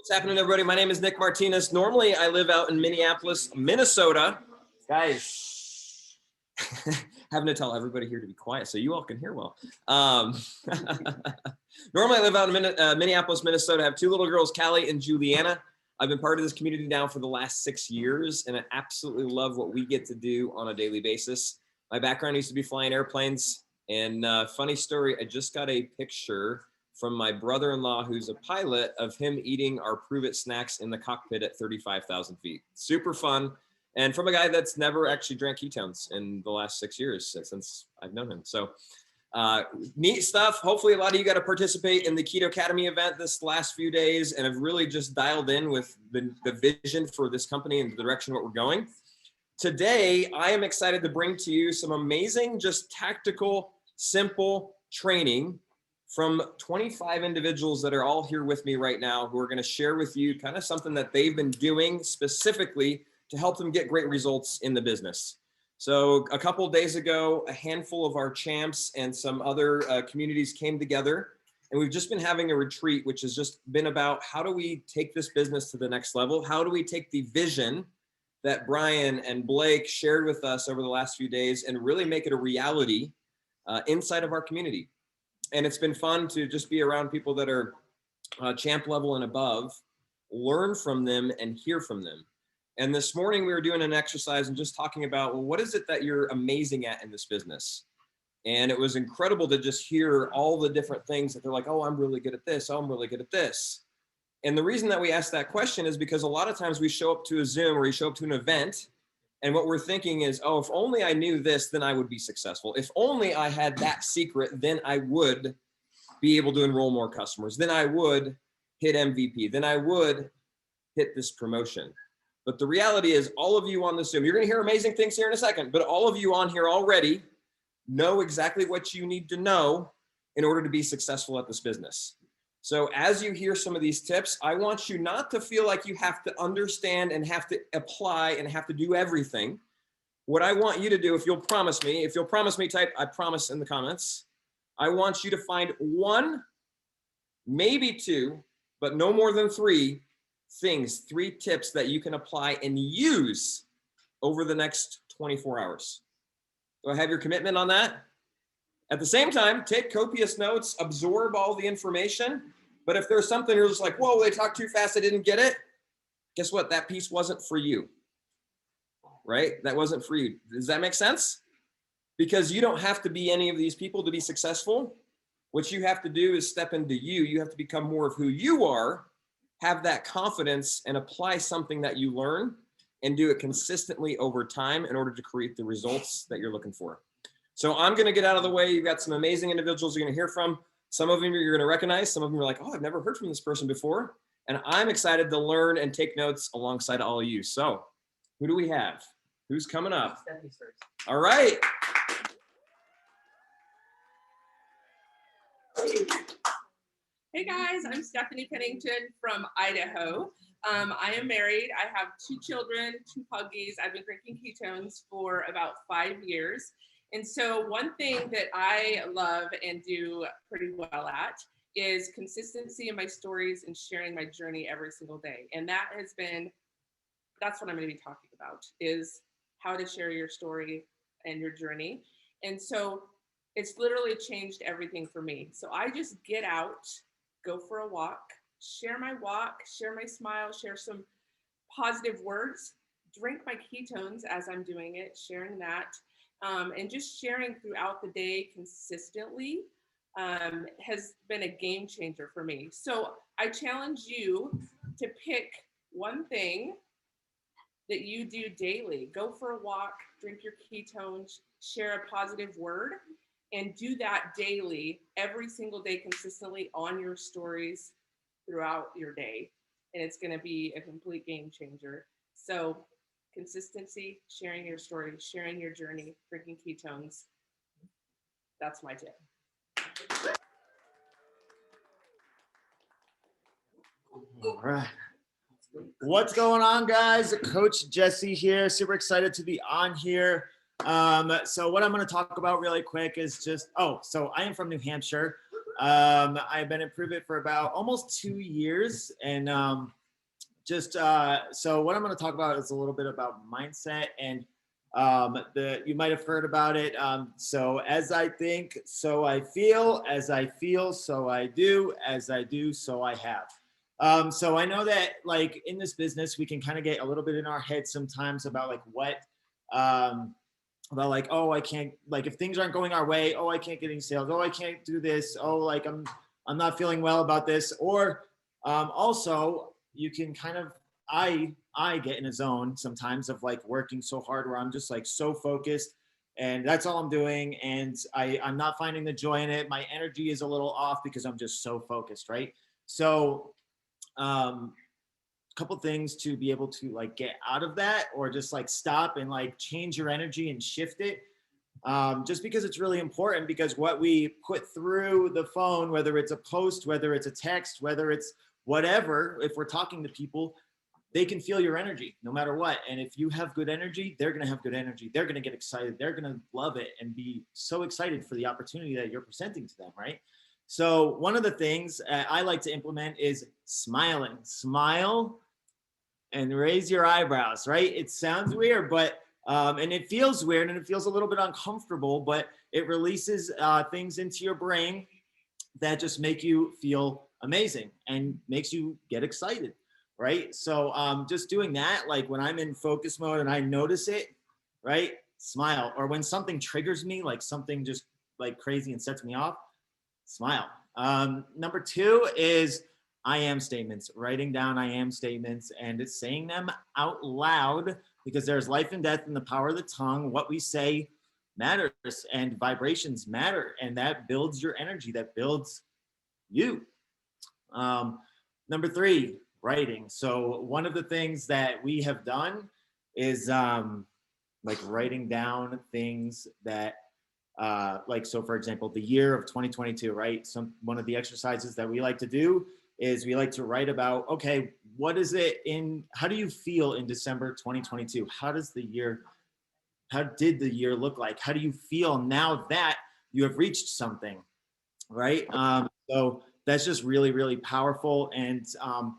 What's happening, everybody? My name is Nick Martinez. Normally, I live out in Minneapolis, Minnesota. Guys, having to tell everybody here to be quiet so you all can hear well. Normally, I live out in Minneapolis, Minnesota. I have two little girls, Callie and Juliana. I've been part of this community now for the last 6 years, and I absolutely love what we get to do on a daily basis. My background used to be flying airplanes, and funny story, I just got a picture from my brother-in-law, who's a pilot, of him eating our Prove It snacks in the cockpit at 35,000 feet. Super fun. And from a guy that's never actually drank ketones in the last 6 years since I've known him. So neat stuff. Hopefully a lot of you got to participate in the Keto Academy event this last few days and have really just dialed in with the vision for this company and the direction of what we're going. Today, I am excited to bring to you some amazing, just tactical, simple training from 25 individuals that are all here with me right now, who are going to share with you kind of something that they've been doing specifically to help them get great results in the business. So a couple of days ago, a handful of our champs and some other communities came together, and we've just been having a retreat, which has just been about how do we take this business to the next level? How do we take the vision that Brian and Blake shared with us over the last few days and really make it a reality inside of our community? And it's been fun to just be around people that are champ level and above, learn from them and hear from them. And this morning we were doing an exercise and just talking about, well, what is it that you're amazing at in this business? And it was incredible to just hear all the different things that they're like, oh, I'm really good at this. Oh, I'm really good at this. And the reason that we asked that question is because a lot of times we show up to a Zoom or we show up to an event, and what we're thinking is, oh, if only I knew this, then I would be successful. If only I had that secret, then I would be able to enroll more customers. Then I would hit MVP. Then I would hit this promotion. But the reality is, all of you on the Zoom, you're going to hear amazing things here in a second, but all of you on here already know exactly what you need to know in order to be successful at this business. So as you hear some of these tips, I want you not to feel like you have to understand and have to apply and have to do everything. What I want you to do, if you'll promise me, type I promise in the comments. I want you to find one, maybe two, but no more than three things, three tips that you can apply and use over the next 24 hours. Do I have your commitment on that? At the same time, take copious notes, absorb all the information. But if there's something you're just like, whoa, they talked too fast, I didn't get it. Guess what? That piece wasn't for you, right? That wasn't for you. Does that make sense? Because you don't have to be any of these people to be successful. What you have to do is step into you. You have to become more of who you are, have that confidence, and apply something that you learn and do it consistently over time in order to create the results that you're looking for. So I'm going to get out of the way. You've got some amazing individuals you're going to hear from. Some of them you're going to recognize. Some of them are like, oh, I've never heard from this person before. And I'm excited to learn and take notes alongside all of you. So who do we have? Who's coming up? Stephanie's first. All right. Hey guys, I'm Stephanie Pennington from Idaho. I am married. I have 2 children, 2 puggies. I've been drinking ketones for about 5 years. And so one thing that I love and do pretty well at is consistency in my stories and sharing my journey every single day. And that's what I'm going to be talking about, is how to share your story and your journey. And so it's literally changed everything for me. So I just get out, go for a walk, share my smile, share some positive words, drink my ketones as I'm doing it, sharing that. And just sharing throughout the day consistently has been a game changer for me. So I challenge you to pick one thing that you do daily. Go for a walk, drink your ketones, share a positive word, and do that daily, every single day consistently on your stories throughout your day. And it's going to be a complete game changer. So consistency, sharing your story, sharing your journey, drinking ketones. That's my tip. All right. What's going on, guys? Coach Jesse here. Super excited to be on here. So what I'm going to talk about really quick is just, so I am from New Hampshire. I've been in Prove It for about almost 2 years. And so what I'm going to talk about is a little bit about mindset, and you might have heard about it. So as I think, so I feel, as I feel, so I do, as I do, so I have. So I know that like in this business, we can kind of get a little bit in our head sometimes about like about like, oh, I can't, like if things aren't going our way, oh, I can't get any sales, oh, I can't do this, oh, like I'm not feeling well about this. Or also you can kind of, I get in a zone sometimes of like working so hard where I'm just like so focused and that's all I'm doing. And I'm not finding the joy in it. My energy is a little off because I'm just so focused, right? So couple things to be able to like get out of that, or just like stop and like change your energy and shift it. Just because it's really important, because what we put through the phone, whether it's a post, whether it's a text, whether it's whatever, if we're talking to people, they can feel your energy no matter what. And if you have good energy, they're going to have good energy. They're going to get excited. They're going to love it and be so excited for the opportunity that you're presenting to them, right? So one of the things I like to implement is smiling. Smile and raise your eyebrows, right? It sounds weird, but, and it feels weird and it feels a little bit uncomfortable, but it releases things into your brain that just make you feel amazing and makes you get excited, right? So just doing that, like when I'm in focus mode and I notice it, right? Smile. Or when something triggers me, like something just like crazy and sets me off, smile. Number 2 is I am statements, writing down I am statements and it's saying them out loud, because there's life and death in the power of the tongue. What we say matters and vibrations matter, and that builds your energy, that builds you. Number 3, writing. So one of the things that we have done is like writing down things that like, so for example, the year of 2022, right? One of the exercises that we like to do is we like to write about, okay, what is it how do you feel in December 2022? How did the year look like? How do you feel now that you have reached something, right? So that's just really, really powerful, and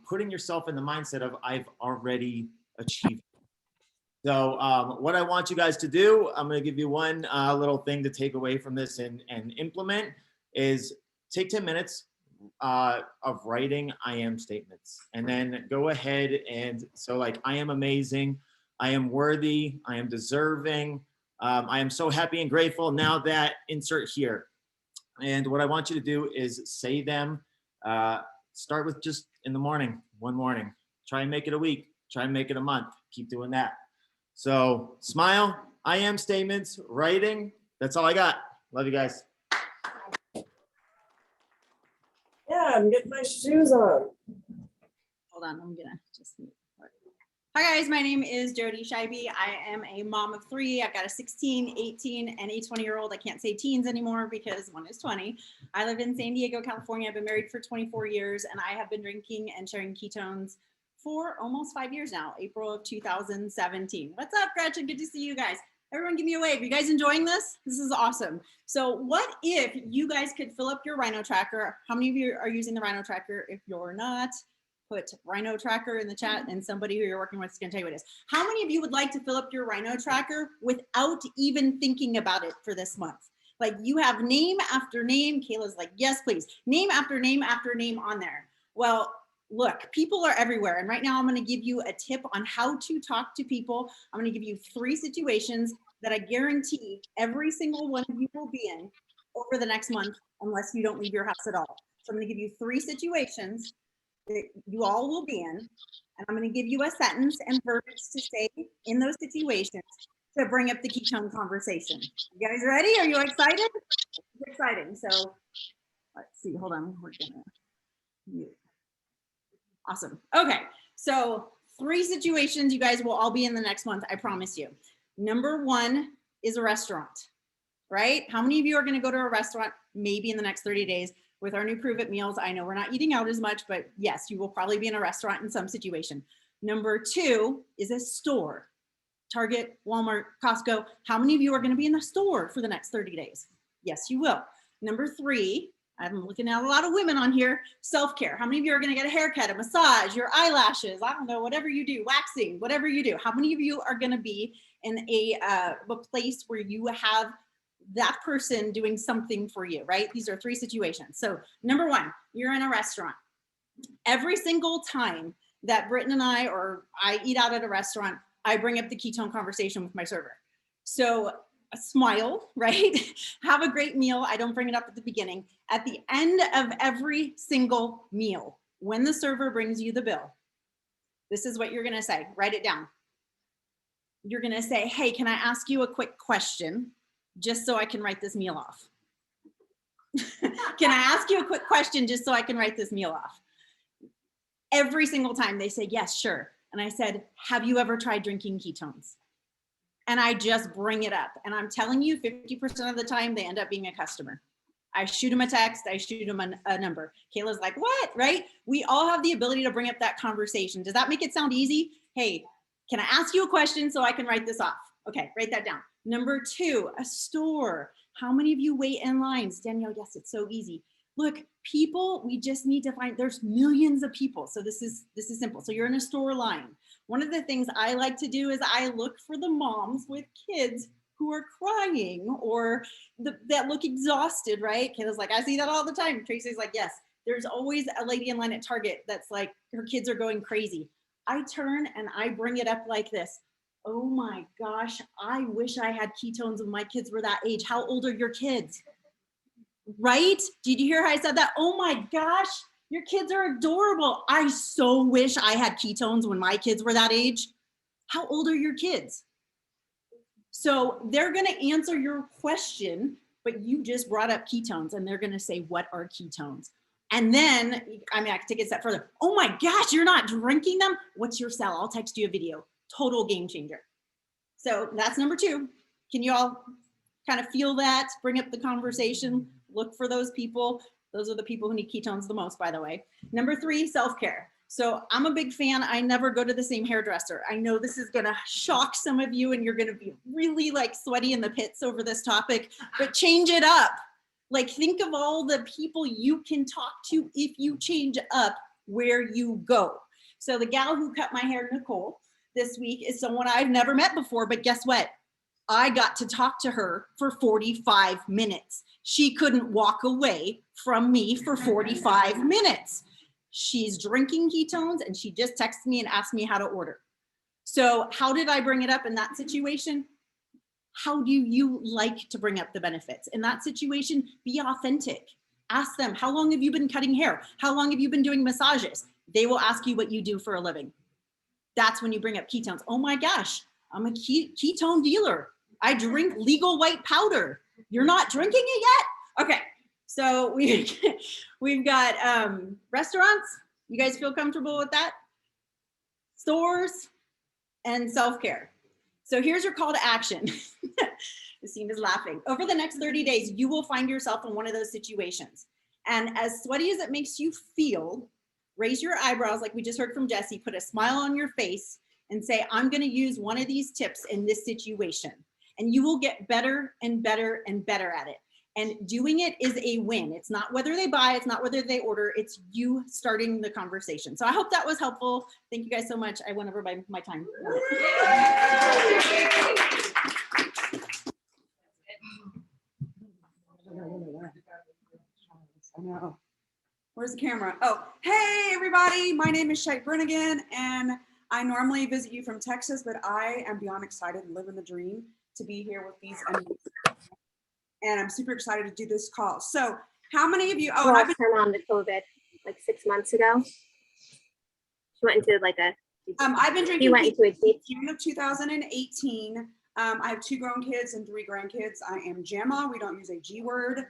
putting yourself in the mindset of I've already achieved. So what I want you guys to do, I'm going to give you one little thing to take away from this and implement, is take 10 minutes of writing I am statements, and then go ahead and so like, I am amazing, I am worthy, I am deserving, I am so happy and grateful now that insert here. And what I want you to do is say them, start with just in the morning, one morning, try and make it a week, try and make it a month, keep doing that. So smile, I am statements, writing, that's all I got. Love you guys. Yeah, I'm getting my shoes on. Hold on, I'm gonna just. Hi guys, my name is Jody Scheibe. I am a mom of 3. I've got a 16, 18, and a 20-year-old. I can't say teens anymore because one is 20. I live in San Diego, California. I've been married for 24 years, and I have been drinking and sharing ketones for almost 5 years now, April of 2017. What's up, Gretchen? Good to see you guys. Everyone give me a wave. You guys enjoying this? This is awesome. So what if you guys could fill up your Rhino tracker? How many of you are using the Rhino tracker? If you're not, put Rhino tracker in the chat, and somebody who you're working with is going to tell you what it is. How many of you would like to fill up your Rhino tracker without even thinking about it for this month? Like, you have name after name. Kayla's like, yes, please. Name after name after name on there. Well, look, people are everywhere. And right now I'm going to give you a tip on how to talk to people. I'm going to give you 3 situations that I guarantee every single one of you will be in over the next month, unless you don't leave your house at all. So I'm going to give you 3 situations that you all will be in. And I'm going to give you a sentence and verbiage to say in those situations to bring up the ketone conversation. You guys ready? Are you excited? It's exciting. So let's see. Hold on. We're going to mute. Awesome. Okay. So 3 situations you guys will all be in the next month. I promise you. Number 1 is a restaurant, right? How many of you are going to go to a restaurant maybe in the next 30 days with our new Prove It meals? I know we're not eating out as much, but yes, you will probably be in a restaurant in some situation. Number 2 is a store. Target, Walmart, Costco. How many of you are going to be in the store for the next 30 days? Yes, you will. Number 3, I'm looking at a lot of women on here. Self-care. How many of you are going to get a haircut, a massage, your eyelashes? I don't know, whatever you do, waxing, whatever you do. How many of you are going to be in a place where you have that person doing something for you, right? These are 3 situations. So number 1, you're in a restaurant. Every single time that Britton and I eat out at a restaurant, I bring up the ketone conversation with my server. So a smile, right? Have a great meal. I don't bring it up at the beginning. At the end of every single meal, when the server brings you the bill, this is what you're going to say. Write it down. You're going to say, hey, can I ask you a quick question just so I can write this meal off? Can I ask you a quick question just so I can write this meal off? Every single time they say, yes, sure. And I said, have you ever tried drinking ketones? And I just bring it up. And I'm telling you, 50% of the time, they end up being a customer. I shoot them a text. I shoot them a number. Kayla's like, what, right? We all have the ability to bring up that conversation. Does that make it sound easy? Hey, can I ask you a question so I can write this off? Okay, write that down. Number 2, a store. How many of you wait in lines? Danielle, yes, it's so easy. Look, people, we just need to find, there's millions of people. So this is simple. So you're in a store line. One of the things I like to do is I look for the moms with kids who are crying or that look exhausted, right? Kayla's like, I see that all the time. Tracy's like, yes. There's always a lady in line at Target that's like, her kids are going crazy. I turn and I bring it up like this. Oh my gosh, I wish I had ketones when my kids were that age. How old are your kids? Right? Did you hear how I said that? Oh my gosh, your kids are adorable. I so wish I had ketones when my kids were that age. How old are your kids? So they're going to answer your question, but you just brought up ketones and they're going to say, what are ketones? And then, I mean, I can take it a step further. Oh my gosh, you're not drinking them? What's your cell? I'll text you a video. Total game changer. So that's number 2. Can you all kind of feel that? Bring up the conversation. Look for those people. Those are the people who need ketones the most, by the way. Number 3, self-care. So I'm a big fan. I never go to the same hairdresser. I know this is going to shock some of you and you're going to be really like sweaty in the pits over this topic, but change it up. Like think of all the people you can talk to if you change up where you go. So the gal who cut my hair, Nicole, this week is someone I've never met before, but guess what? I got to talk to her for 45 minutes. She couldn't walk away from me for 45 minutes. She's drinking ketones and she just texted me and asked me how to order. So how did I bring it up in that situation? How do you like to bring up the benefits? In that situation, be authentic. Ask them, how long have you been cutting hair? How long have you been doing massages? They will ask you what you do for a living. That's when you bring up ketones. Oh my gosh, I'm a ketone dealer. I drink legal white powder. You're not drinking it yet? Okay, so we've got restaurants. You guys feel comfortable with that? Stores and self-care. So here's your call to action. Christina's laughing. Over the next 30 days, you will find yourself in one of those situations. And as sweaty as it makes you feel, raise your eyebrows like we just heard from Jesse, put a smile on your face and say, I'm going to use one of these tips in this situation. And you will get better and better and better at it. And doing it is a win. It's not whether they buy, it's not whether they order, it's you starting the conversation. So I hope that was helpful. Thank you guys so much. I went over by my time. I know. Where's the camera? Oh, hey everybody. My name is Shay Brennigan and I normally visit you from Texas, but I am beyond excited and living the dream to be here with these amazing. And I'm super excited to do this call. So how many of you, oh, I've been on the COVID like 6 months ago. She went into like a, I've been drinking. He went into a deep June of 2018. I have 2 grown kids and 3 grandkids. I am Gemma. We don't use a G word.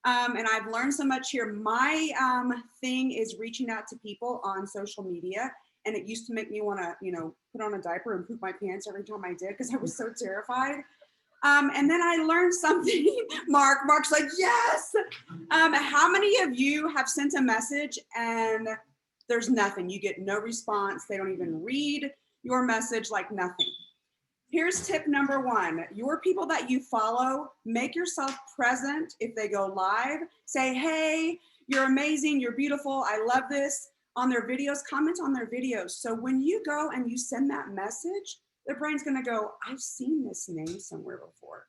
And I've learned so much here. My thing is reaching out to people on social media. And it used to make me want to, you know, put on a diaper and poop my pants every time I did because I was so terrified. And then I learned something. Mark's like, yes. How many of you have sent a message and there's nothing? You get no response. They don't even read your message, like nothing. Here's tip number one. Your people that you follow, make yourself present. If they go live, say, hey, you're amazing, you're beautiful, I love this. On their videos, comment on their videos. So when you go and you send that message, their brain's gonna go, I've seen this name somewhere before.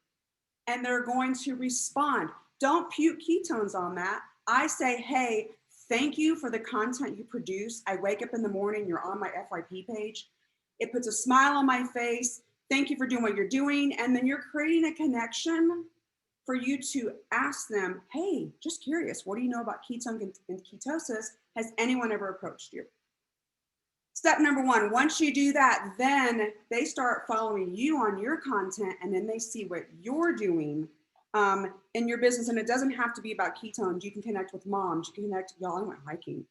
And they're going to respond. Don't puke ketones on that. I say, hey, thank you for the content you produce. I wake up in the morning, you're on my FYP page. It puts a smile on my face. Thank you for doing what you're doing. And then you're creating a connection for you to ask them, hey, just curious, what do you know about ketone and ketosis? Has anyone ever approached you? Step number one, once you do that, then they start following you on your content, and then they see what you're doing in your business. And it doesn't have to be about ketones. You can connect with moms. You can connect, y'all, I went hiking.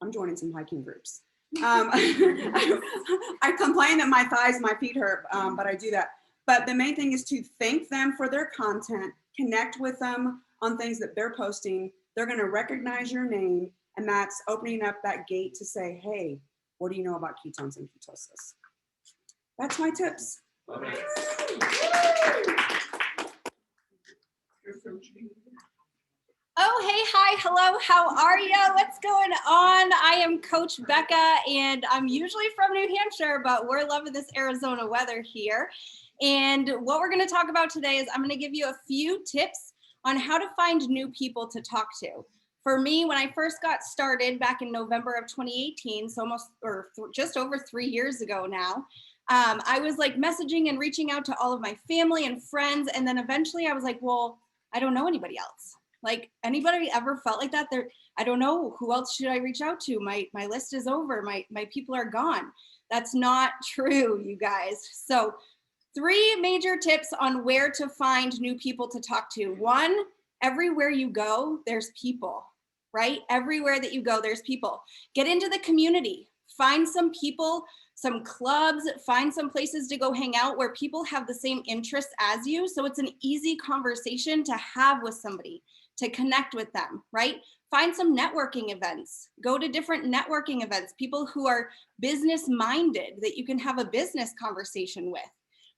I'm joining some hiking groups. I complain that my thighs and my feet hurt, but I do that. But the main thing is to thank them for their content, connect with them on things that they're posting. They're going to recognize your name, and that's opening up that gate to say, hey, what do you know about ketones and ketosis? That's my tips. Oh, hey, hi, hello, how are you? What's going on? I am Coach Becca, and I'm usually from New Hampshire, but we're loving this Arizona weather here. And what we're going to talk about today is I'm going to give you a few tips on how to find new people to talk to. For me, when I first got started back in November of 2018, so just over 3 years ago now, I was like messaging and reaching out to all of my family and friends. And then eventually I was like, well, I don't know anybody else. Like, anybody ever felt like that? I don't know, who else should I reach out to? My list is over, my people are gone. That's not true, you guys. So 3 major tips on where to find new people to talk to. 1, everywhere you go, there's people, right? Everywhere that you go, there's people. Get into the community, find some people, some clubs, find some places to go hang out where people have the same interests as you. So it's an easy conversation to have with somebody, to connect with them, right? Find some networking events, go to different networking events, people who are business minded that you can have a business conversation with,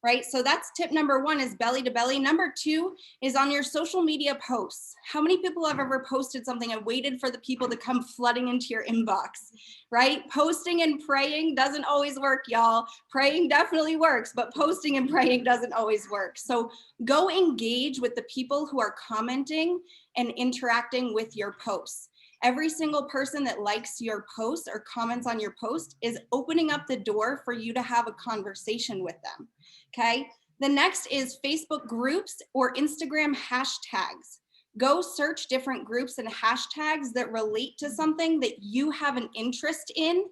right? So that's tip number 1 is belly to belly. Number 2 is on your social media posts. How many people have ever posted something and waited for the people to come flooding into your inbox, right? Posting and praying doesn't always work, y'all. Praying definitely works, but posting and praying doesn't always work. So go engage with the people who are commenting and interacting with your posts. Every single person that likes your post or comments on your post is opening up the door for you to have a conversation with them, okay? The next is Facebook groups or Instagram hashtags. Go search different groups and hashtags that relate to something that you have an interest in,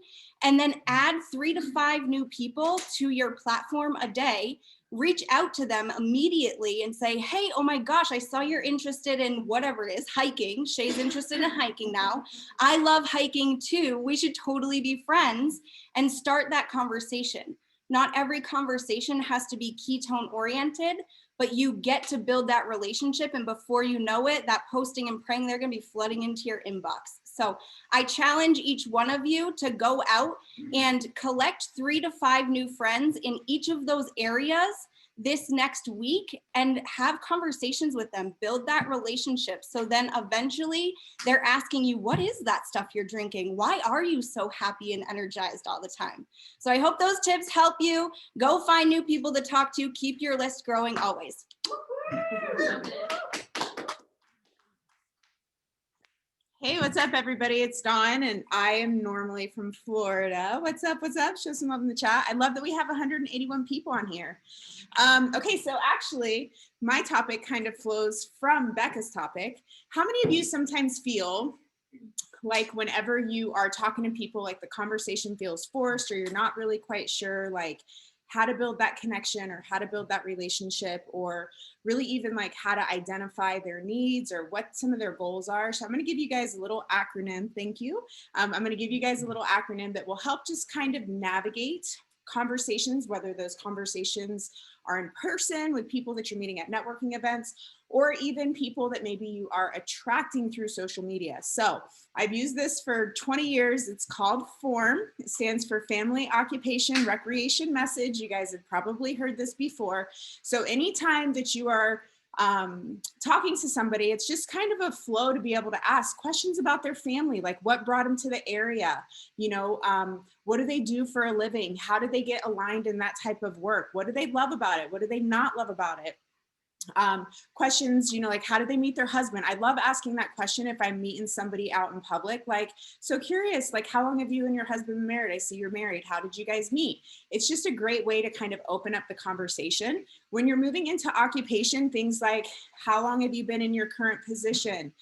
and then add 3 to 5 new people to your platform a day. Reach out to them immediately and say, hey, oh my gosh, I saw you're interested in whatever it is, hiking. Shay's interested in hiking now. I love hiking too. We should totally be friends, and start that conversation. Not every conversation has to be ketone oriented, but you get to build that relationship. And before you know it, that posting and praying, they're going to be flooding into your inbox. So I challenge each one of you to go out and collect 3 to 5 new friends in each of those areas this next week and have conversations with them, build that relationship. So then eventually they're asking you, what is that stuff you're drinking? Why are you so happy and energized all the time? So I hope those tips help you. Go find new people to talk to. Keep your list growing always. Hey, what's up, everybody? It's Dawn, and I am normally from Florida. What's up? What's up? Show some love in the chat. I love that we have 181 people on here. Okay, so actually, my topic kind of flows from Becca's topic. How many of you sometimes feel like whenever you are talking to people, like the conversation feels forced, or you're not really quite sure, like, how to build that connection or how to build that relationship, or really even like how to identify their needs or what some of their goals are. So I'm going to give you guys a little acronym. Thank you. I'm going to give you guys a little acronym that will help just kind of navigate conversations, whether those conversations are in person with people that you're meeting at networking events, or even people that maybe you are attracting through social media. So I've used this for 20 years. It's called FORM. It stands for Family, Occupation, Recreation, Message. You guys have probably heard this before. So anytime that you are talking to somebody, it's just kind of a flow to be able to ask questions about their family, like what brought them to the area, you know, what do they do for a living? How did they get aligned in that type of work? What do they love about it? What do they not love about it? Questions, you know, like how did they meet their husband? I love asking that question if I'm meeting somebody out in public, like, so curious, like, how long have you and your husband been married? I see you're married. How did you guys meet? It's just a great way to kind of open up the conversation. When you're moving into occupation, things like, how long have you been in your current position?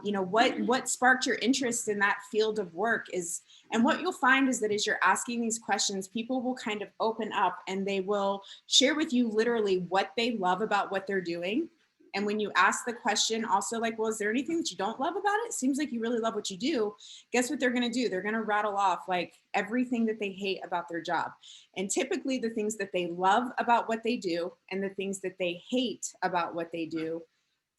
You know, what sparked your interest in that field of work is, and what you'll find is that as you're asking these questions, people will kind of open up and they will share with you literally what they love about what they're doing. And when you ask the question also like, well, is there anything that you don't love about it? It seems like you really love what you do. Guess what they're going to do? They're going to rattle off like everything that they hate about their job. And typically the things that they love about what they do and the things that they hate about what they do,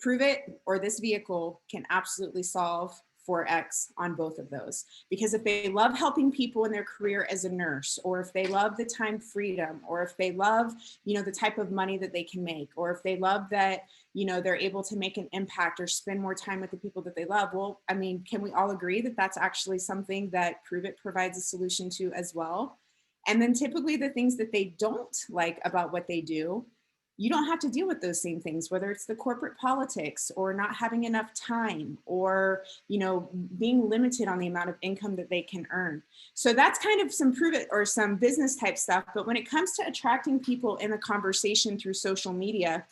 Prove It or this vehicle can absolutely solve 4X on both of those. Because if they love helping people in their career as a nurse, or if they love the time freedom, or if they love, you know, the type of money that they can make, or if they love that, you know, they're able to make an impact or spend more time with the people that they love. Well, I mean, can we all agree that that's actually something that Prove It provides a solution to as well? And then typically the things that they don't like about what they do, you don't have to deal with those same things, whether it's the corporate politics or not having enough time or, you know, being limited on the amount of income that they can earn. So that's kind of some Prove It or some business type stuff. But when it comes to attracting people in a conversation through social media,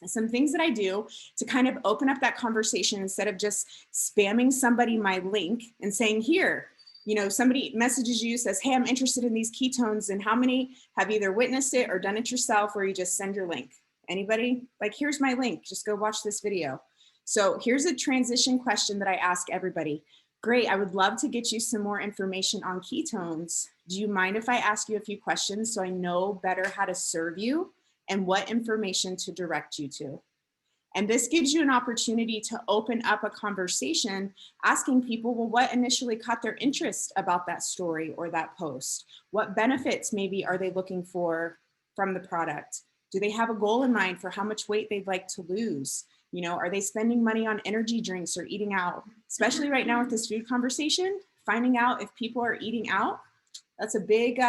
some things that I do to kind of open up that conversation instead of just spamming somebody my link and saying, here, you know, somebody messages you, says, hey, I'm interested in these ketones, and how many have either witnessed it or done it yourself, or you just send your link? Anybody? Like, here's my link, just go watch this video. So here's a transition question that I ask everybody. Great, I would love to get you some more information on ketones. Do you mind if I ask you a few questions so I know better how to serve you and what information to direct you to? And this gives you an opportunity to open up a conversation, asking people, well, what initially caught their interest about that story or that post? What benefits maybe are they looking for from the product? Do they have a goal in mind for how much weight they'd like to lose? You know, are they spending money on energy drinks or eating out? Especially right now with this food conversation, finding out if people are eating out, that's a big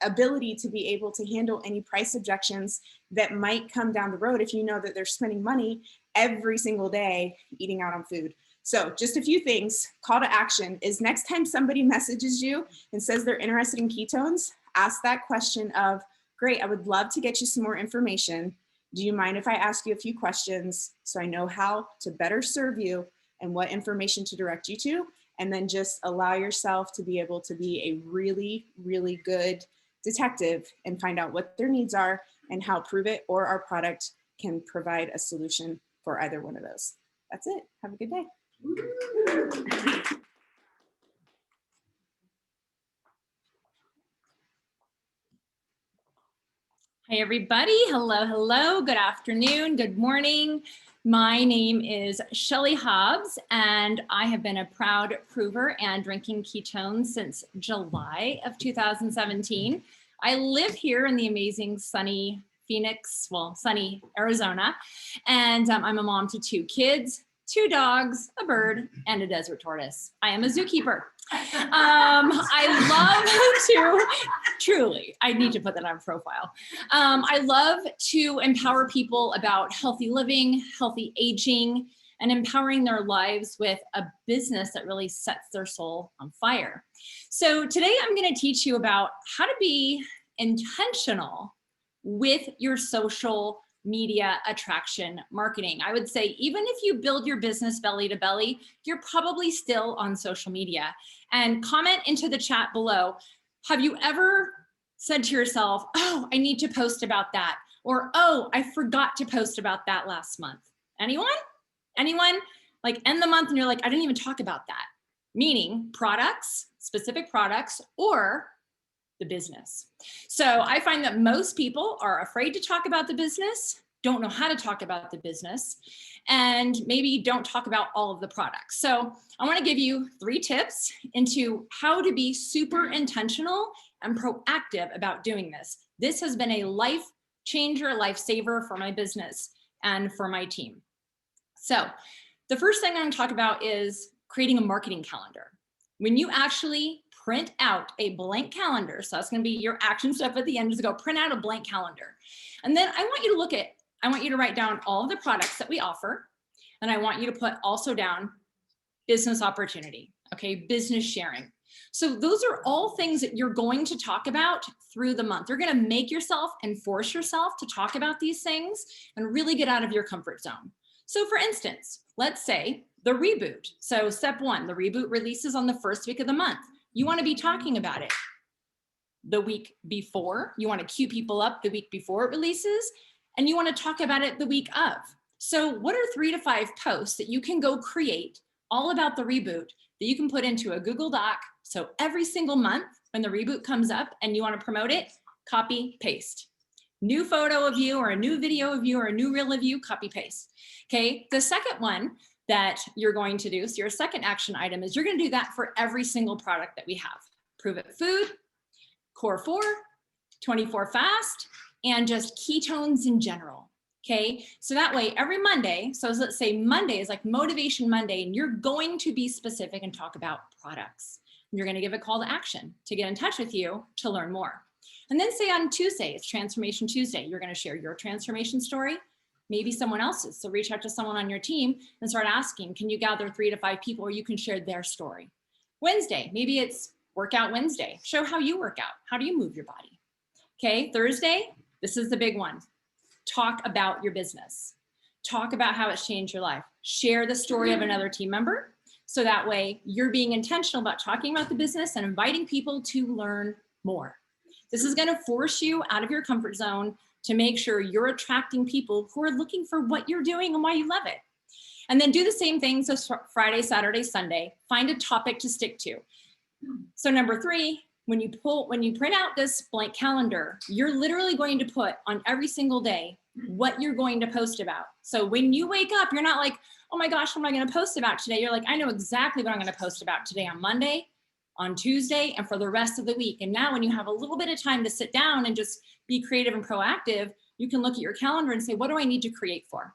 ability to be able to handle any price objections that might come down the road if you know that they're spending money every single day eating out on food. So just a few things. Call to action is next time somebody messages you and says they're interested in ketones, ask that question of, great, I would love to get you some more information. Do you mind if I ask you a few questions so I know how to better serve you and what information to direct you to? And then just allow yourself to be able to be a really, really good detective and find out what their needs are and how Prove It or our product can provide a solution for either one of those. That's it. Have a good day. Hi, everybody. Hello, hello. Good afternoon. Good morning. My name is Shelly Hobbs, and I have been a proud prover and drinking ketones since July of 2017. I live here in the amazing sunny Phoenix, well, sunny Arizona, and I'm a mom to 2 kids, 2 dogs, a bird, and a desert tortoise. I am a zookeeper. I love to, truly, I need to put that on profile. I love to empower people about healthy living, healthy aging, and empowering their lives with a business that really sets their soul on fire. So today I'm going to teach you about how to be intentional with your social media attraction marketing. I would say even if you build your business belly to belly, you're probably still on social media. And comment into the chat below, have you ever said to yourself, oh, I need to post about that? Or, oh, I forgot to post about that last month. Anyone? Anyone? Like end the month and you're like, I didn't even talk about that. Meaning products, specific products, or the business. So I find that most people are afraid to talk about the business don't know how to talk about the business, and maybe don't talk about all of the products. So I want to give you 3 tips into how to be super intentional and proactive about doing this. This has been a life changer, lifesaver for my business and for my team. So the first thing I'm going to talk about is creating a marketing calendar. When you actually print out a blank calendar, so that's going to be your action step at the end, is go print out a blank calendar. And then I want you to write down all of the products that we offer. And I want you to put also down business opportunity, okay, business sharing. So those are all things that you're going to talk about through the month. You're going to make yourself and force yourself to talk about these things and really get out of your comfort zone. So for instance, let's say the reboot. So step 1, the reboot releases on the first week of the month. You want to be talking about it the week before. You want to cue people up the week before it releases, and you want to talk about it the week of. So what are 3 to 5 posts that you can go create all about the reboot that you can put into a Google Doc? So every single month when the reboot comes up and you want to promote it, copy, paste. New photo of you or a new video of you or a new reel of you, copy, paste. Okay, the second one that you're going to do, so your second action item is you're going to do that for every single product that we have. Prove It Food, Core 4, 24 Fast, and just ketones in general. Okay, so that way every Monday, so let's say Monday is like Motivation Monday, and you're going to be specific and talk about products. You're going to give a call to action to get in touch with you to learn more. And then say on Tuesday, it's Transformation Tuesday. You're going to share your transformation story, maybe someone else's. So reach out to someone on your team and start asking, can you gather 3 to 5 people where you can share their story? Wednesday, maybe it's Workout Wednesday. Show how you work out. How do you move your body? Okay, Thursday, this is the big one. Talk about your business. Talk about how it's changed your life. Share the story of another team member. So that way you're being intentional about talking about the business and inviting people to learn more. This is going to force you out of your comfort zone to make sure you're attracting people who are looking for what you're doing and why you love it. And then do the same thing. So Friday, Saturday, Sunday, find a topic to stick to. So number 3, when you print out this blank calendar, you're literally going to put on every single day what you're going to post about. So when you wake up, you're not like, oh my gosh, what am I going to post about today? You're like, I know exactly what I'm going to post about today on Monday, on Tuesday, and for the rest of the week. And now when you have a little bit of time to sit down and just be creative and proactive, you can look at your calendar and say, what do I need to create for?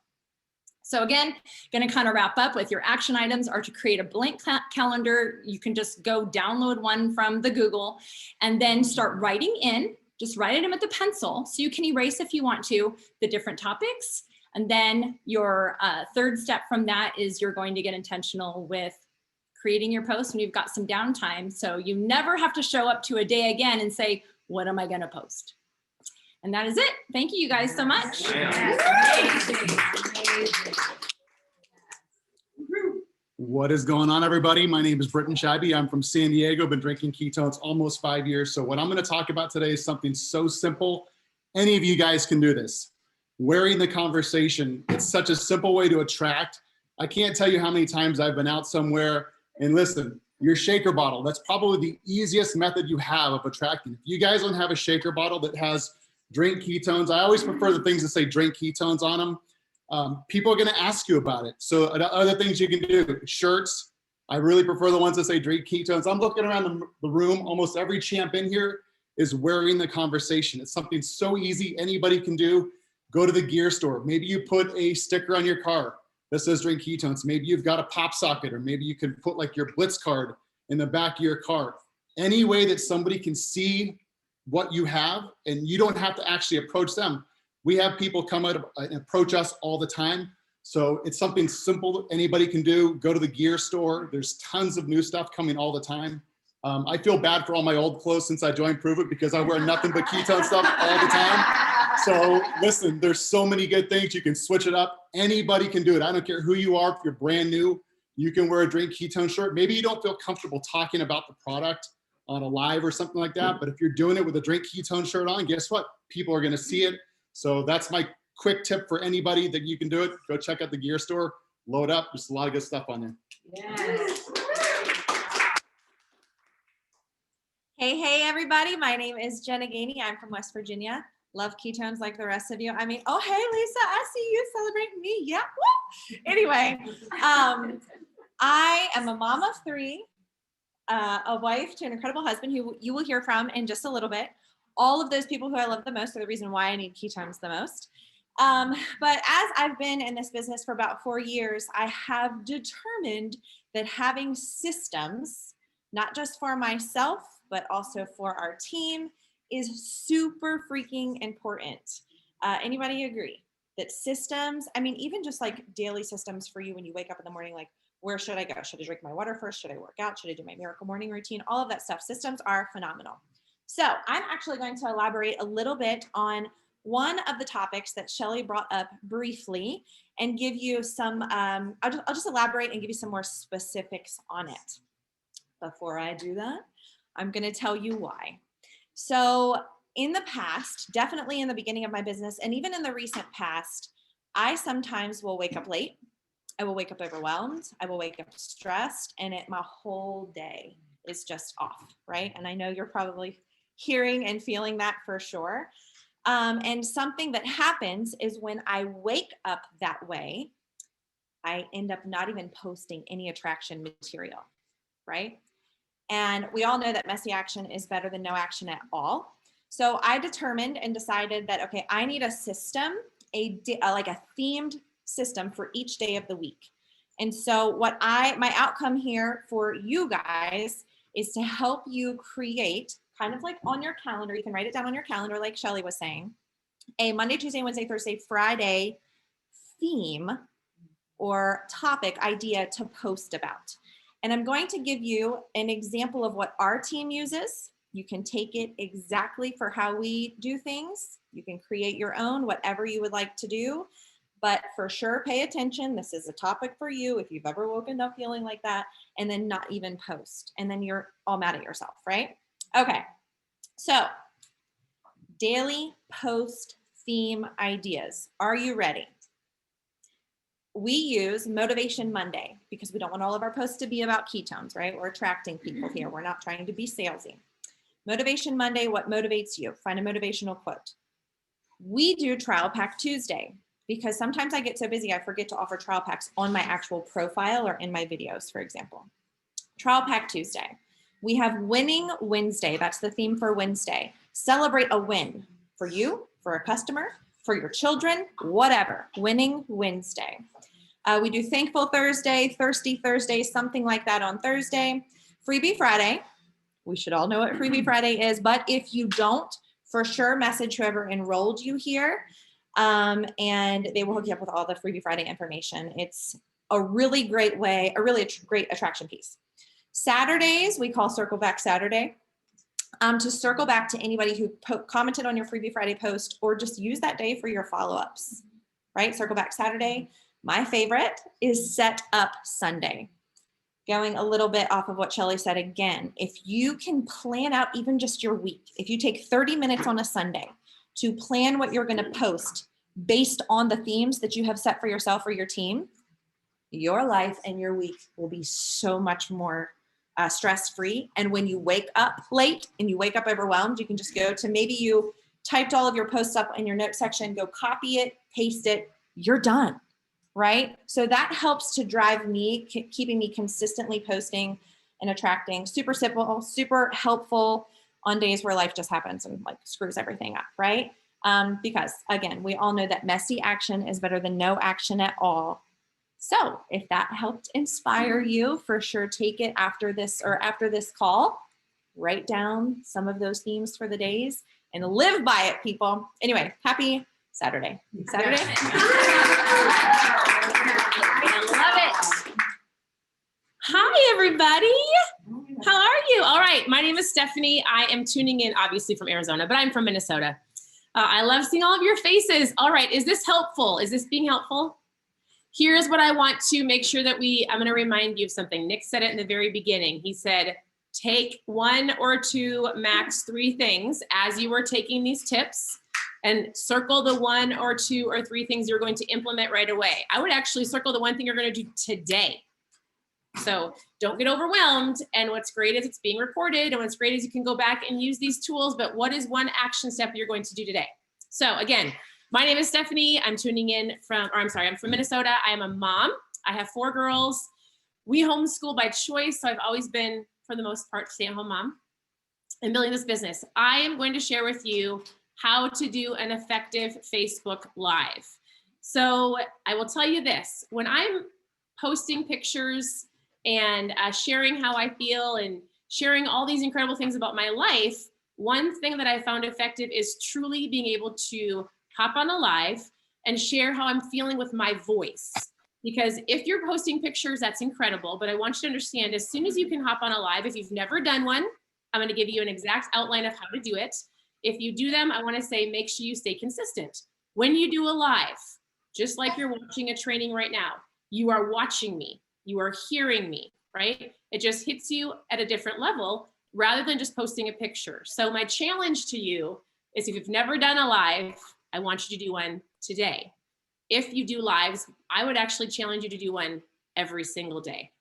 So again, going to kind of wrap up with your action items are to create a blank calendar. You can just go download one from the Google and then start writing in, just write it in with a pencil so you can erase if you want to the different topics. And then your third step from that is you're going to get intentional with creating your post when you've got some downtime. So you never have to show up to a day again and say, what am I going to post? And that is it. Thank you guys so much. What is going on, everybody? My name is Britton Scheibe. I'm from San Diego. Been drinking ketones almost 5 years. So what I'm going to talk about today is something so simple. Any of you guys can do this. Wearing the conversation. It's such a simple way to attract. I can't tell you how many times I've been out somewhere and listen, your shaker bottle, that's probably the easiest method you have of attracting. If you guys don't have a shaker bottle that has drink ketones, I always prefer the things that say drink ketones on them. People are going to ask you about it. So other things you can do, shirts. I really prefer the ones that say drink ketones. I'm looking around the room. Almost every champ in here is wearing the conversation. It's something so easy. Anybody can do. Go to the gear store. Maybe you put a sticker on your car that says drink ketones. Maybe you've got a pop socket, or maybe you can put like your Blitz card in the back of your car. Any way that somebody can see what you have, and you don't have to actually approach them. We have people come out and approach us all the time. So it's something simple anybody can do. Go to the gear store. There's tons of new stuff coming all the time. I feel bad for all my old clothes since I joined Prove It because I wear nothing but ketone stuff all the time. So listen, there's so many good things. You can switch it up. Anybody can do it. I don't care who you are. If you're brand new, you can wear a drink ketone shirt. Maybe you don't feel comfortable talking about the product on a live or something like that. But if you're doing it with a drink ketone shirt on, guess what? People are going to see it. So that's my quick tip for anybody that you can do it. Go check out the gear store, load up. There's a lot of good stuff on there. Yes. Hey, everybody. My name is Jenna Gainey. I'm from West Virginia. Love ketones like the rest of you. I mean, oh, hey, Lisa, I see you celebrating me. Yeah. Woo. Anyway, I am a mom of 3, a wife to an incredible husband who you will hear from in just a little bit. All of those people who I love the most are the reason why I need ketones the most. But as I've been in this business for about 4 years, I have determined that having systems, not just for myself, but also for our team, is super freaking important. Anybody agree that systems, I mean, even just like daily systems for you when you wake up in the morning, like, where should I go? Should I drink my water first? Should I work out? Should I do my miracle morning routine? All of that stuff. Systems are phenomenal. So I'm actually going to elaborate a little bit on one of the topics that Shelly brought up briefly and give you some, I'll just elaborate and give you some more specifics on it. Before I do that, I'm going to tell you why. So in the past, definitely in the beginning of my business, and even in the recent past, I sometimes will wake up late. I will wake up overwhelmed. I will wake up stressed, and my whole day is just off, right? And I know you're probably hearing and feeling that for sure. And something that happens is when I wake up that way, I end up not even posting any attraction material, right? And we all know that messy action is better than no action at all. So I determined and decided that, okay, I need a system, like a themed system for each day of the week. And so my outcome here for you guys is to help you create, kind of like on your calendar, you can write it down on your calendar like Shelly was saying, a Monday, Tuesday, Wednesday, Thursday, Friday theme or topic idea to post about. And I'm going to give you an example of what our team uses. You can take it exactly for how we do things. You can create your own, whatever you would like to do. But for sure, pay attention. This is a topic for you if you've ever woken up feeling like that and then not even post. And then you're all mad at yourself, right? Okay. So daily post theme ideas. Are you ready? We use Motivation Monday because we don't want all of our posts to be about ketones, right? We're attracting people here. We're not trying to be salesy. Motivation Monday, what motivates you? Find a motivational quote. We do Trial Pack Tuesday because sometimes I get so busy I forget to offer trial packs on my actual profile or in my videos, for example. Trial Pack Tuesday. We have Winning Wednesday. That's the theme for Wednesday. Celebrate a win for you, for a customer, for your children, whatever. Winning Wednesday. We do Thankful Thursday, Thirsty Thursday, something like that on Thursday. Freebie Friday. We should all know what Freebie Friday is, but if you don't, for sure, message whoever enrolled you here, and they will hook you up with all the Freebie Friday information. It's a really great way, a really great attraction piece. Saturdays, we call Circle Back Saturday. To circle back to anybody who commented on your Freebie Friday post or just use that day for your follow-ups, right? Circle Back Saturday. My favorite is Set Up Sunday. Going a little bit off of what Shelly said again, if you can plan out even just your week, if you take 30 minutes on a Sunday to plan what you're going to post based on the themes that you have set for yourself or your team, your life and your week will be so much more stress-free. And when you wake up late and you wake up overwhelmed, you can just go to, maybe you typed all of your posts up in your note section, go copy it, paste it, you're done, right? So that helps to drive me, keeping me consistently posting and attracting. Super simple, super helpful on days where life just happens and like screws everything up, right? Because again, we all know that messy action is better than no action at all. So if that helped inspire you, for sure, take it after this call, write down some of those themes for the days and live by it, people. Anyway, happy Saturday. Saturday. I love it. Hi, everybody. How are you? All right. My name is Stephanie. I am tuning in, obviously, from Arizona, but I'm from Minnesota. I love seeing all of your faces. All right. Is this helpful? Is this being helpful? Here's what I want to make sure that I'm going to remind you of something. Nick said it in the very beginning. He said, take 1 or 2, max 3 things as you are taking these tips and circle the 1 or 2 or 3 things you're going to implement right away. I would actually circle the 1 thing you're going to do today. So don't get overwhelmed. And what's great is it's being recorded. And what's great is you can go back and use these tools. But what is 1 action step you're going to do today? So again, my name is Stephanie. I'm from Minnesota. I am a mom. I have 4 girls. We homeschool by choice. So I've always been, for the most part, stay-at-home mom and building this business. I am going to share with you how to do an effective Facebook Live. So I will tell you this, when I'm posting pictures and sharing how I feel and sharing all these incredible things about my life, one thing that I found effective is truly being able to hop on a live and share how I'm feeling with my voice. Because if you're posting pictures, that's incredible, but I want you to understand, as soon as you can hop on a live, if you've never done one, I'm gonna give you an exact outline of how to do it. If you do them, I wanna say, make sure you stay consistent. When you do a live, just like you're watching a training right now, you are watching me, you are hearing me, right? It just hits you at a different level rather than just posting a picture. So my challenge to you is, if you've never done a live, I want you to do one today. If you do lives, I would actually challenge you to do one every single day.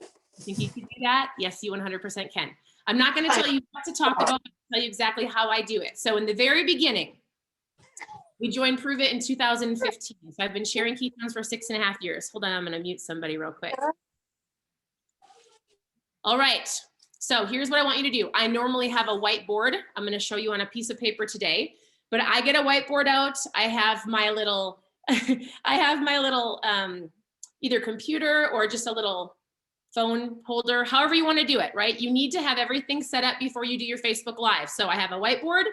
You think you can do that? Yes, you 100% can. I'm not going to tell you what to talk about. I'll tell you exactly how I do it. So in the very beginning, we joined Prove It in 2015. So I've been sharing ketones for 6.5 years. Hold on, I'm going to mute somebody real quick. All right. So here's what I want you to do. I normally have a whiteboard. I'm going to show you on a piece of paper today, but I get a whiteboard out. I have my little, either computer or just a little phone holder, however you want to do it, right? You need to have everything set up before you do your Facebook Live. So I have a whiteboard.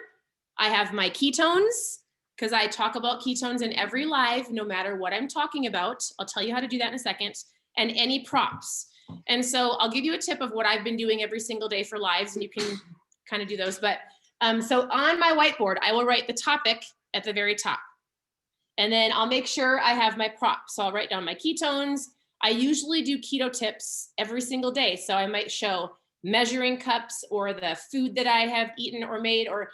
I have my ketones, because I talk about ketones in every live, no matter what I'm talking about. I'll tell you how to do that in a second. And any props. And so I'll give you a tip of what I've been doing every single day for lives, and you can kind of do those. But so on my whiteboard, I will write the topic at the very top. And then I'll make sure I have my props. So I'll write down my ketones. I usually do keto tips every single day. So I might show measuring cups or the food that I have eaten or made, or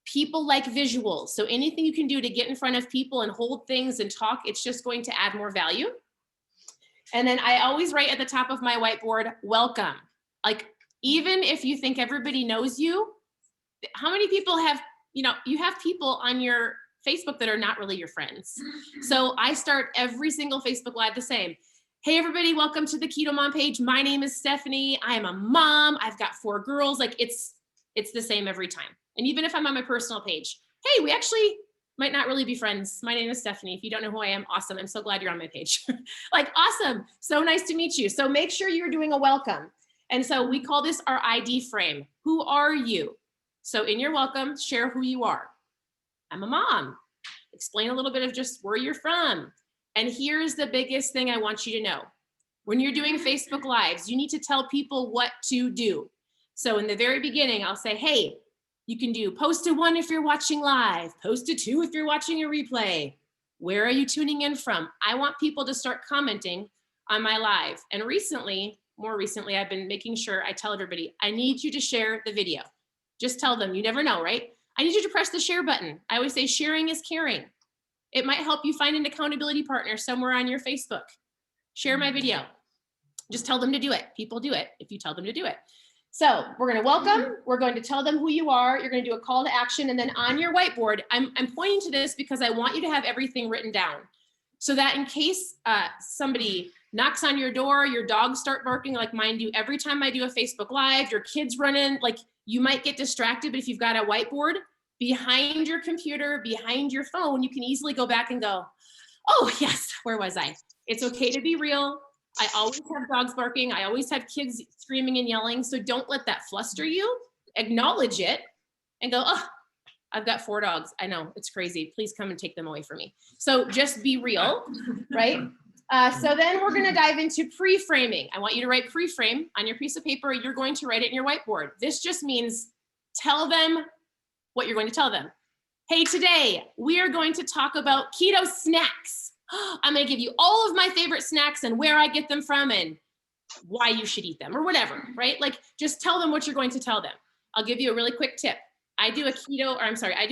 people like visuals. So anything you can do to get in front of people and hold things and talk, it's just going to add more value. And then I always write at the top of my whiteboard, welcome. Like, even if you think everybody knows you, how many people have, you have people on your Facebook that are not really your friends. So I start every single Facebook Live the same. Hey, everybody, welcome to the Keto Mom page. My name is Stephanie. I am a mom. I've got 4 girls. Like, it's the same every time. And even if I'm on my personal page, hey, we actually might not really be friends. My name is Stephanie. If you don't know who I am, awesome. I'm so glad you're on my page. Like, awesome. So nice to meet you. So make sure you're doing a welcome. And so we call this our ID frame. Who are you? So in your welcome, share who you are. I'm a mom. Explain a little bit of just where you're from. And here's the biggest thing I want you to know. When you're doing Facebook Lives, you need to tell people what to do. So in the very beginning, I'll say, hey, you can do post a 1 if you're watching live, post a 2 if you're watching a replay. Where are you tuning in from? I want people to start commenting on my live. And more recently, I've been making sure I tell everybody, I need you to share the video. Just tell them, you never know, right? I need you to press the share button. I always say sharing is caring. It might help you find an accountability partner somewhere on your Facebook. Share my video. Just tell them to do it. People do it if you tell them to do it. So we're going to welcome, we're going to tell them who you are. You're going to do a call to action. And then on your whiteboard, I'm pointing to this because I want you to have everything written down so that in case somebody knocks on your door, your dogs start barking like mine do every time I do a Facebook Live, your kids run in, like, you might get distracted, but if you've got a whiteboard behind your computer, behind your phone, you can easily go back and go, oh yes, where was I? It's okay to be real. I always have dogs barking. I always have kids screaming and yelling. So don't let that fluster you. Acknowledge it and go, oh, I've got 4 dogs. I know, it's crazy. Please come and take them away from me. So just be real, right? So then we're gonna dive into pre-framing. I want you to write pre-frame on your piece of paper. You're going to write it in your whiteboard. This just means tell them what you're going to tell them. Hey, today we are going to talk about keto snacks. I'm going to give you all of my favorite snacks and where I get them from and why you should eat them or whatever, right? Like, just tell them what you're going to tell them. I'll give you a really quick tip. I do a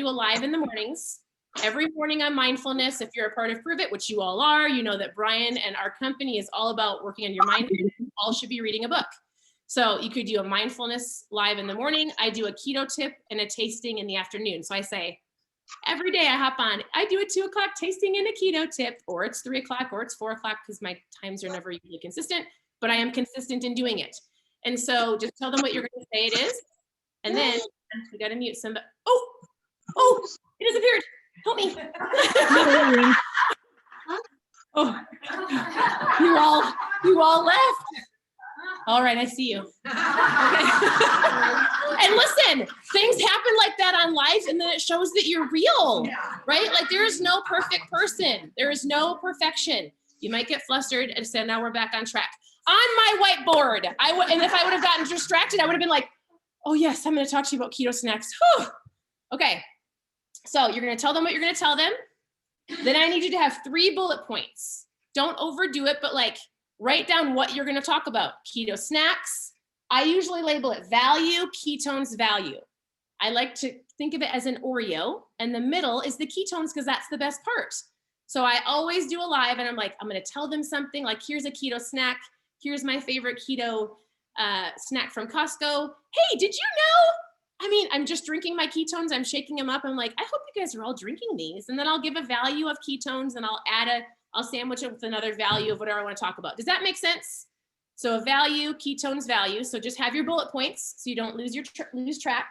live in the mornings. Every morning on mindfulness. If you're a part of Prove It, which you all are, you know that Brian and our company is all about working on your mind. You all should be reading a book. So you could do a mindfulness live in the morning. I do a keto tip and a tasting in the afternoon. So I say, Every day I hop on. I do a 2 o'clock tasting and a keto tip, or it's 3 o'clock, or it's 4 o'clock, because my times are never usually consistent, but I am consistent in doing it. And so just tell them what you're going to say it is. And then we got to mute somebody. Oh, it disappeared. Help me. Oh, you all left. All right, I see you. Okay. And listen, things happen like that on live, and then it shows that you're real, right? Like there is no perfect person. There is no perfection. You might get flustered, and so now we're back on track. On my whiteboard, and if I would have gotten distracted, I would have been like, oh yes, I'm gonna talk to you about Keto Snacks. Whew. Okay, so you're gonna tell them what you're gonna tell them. Then I need you to have 3 bullet points. Don't overdo it, but like write down what you're going to talk about. Keto snacks. I usually label it value, ketones, value. I like to think of it as an Oreo, and the middle is the ketones because that's the best part. So I always do a live, and I'm like, I'm going to tell them something like, here's a keto snack. Here's my favorite keto snack from Costco. Hey, did you know? I mean, I'm just drinking my ketones. I'm shaking them up. I'm like, I hope you guys are all drinking these. And then I'll give a value of ketones, and I'll sandwich it with another value of whatever I want to talk about. Does that make sense? So a value, ketones, value. So just have your bullet points so you don't lose track.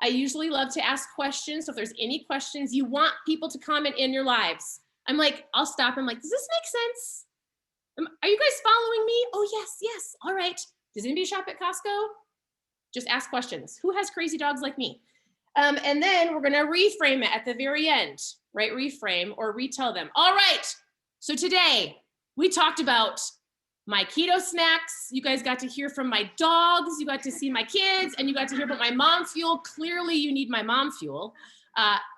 I usually love to ask questions. So if there's any questions, you want people to comment in your lives. I'm like, I'll stop. I'm like, does this make sense? Are you guys following me? Oh, yes. All right. Does anybody shop at Costco? Just ask questions. Who has crazy dogs like me? And then we're going to reframe it at the very end, right? Reframe or retell them. All right. So today we talked about my keto snacks. You guys got to hear from my dogs. You got to see my kids, and you got to hear about my mom fuel. Clearly you need my mom fuel.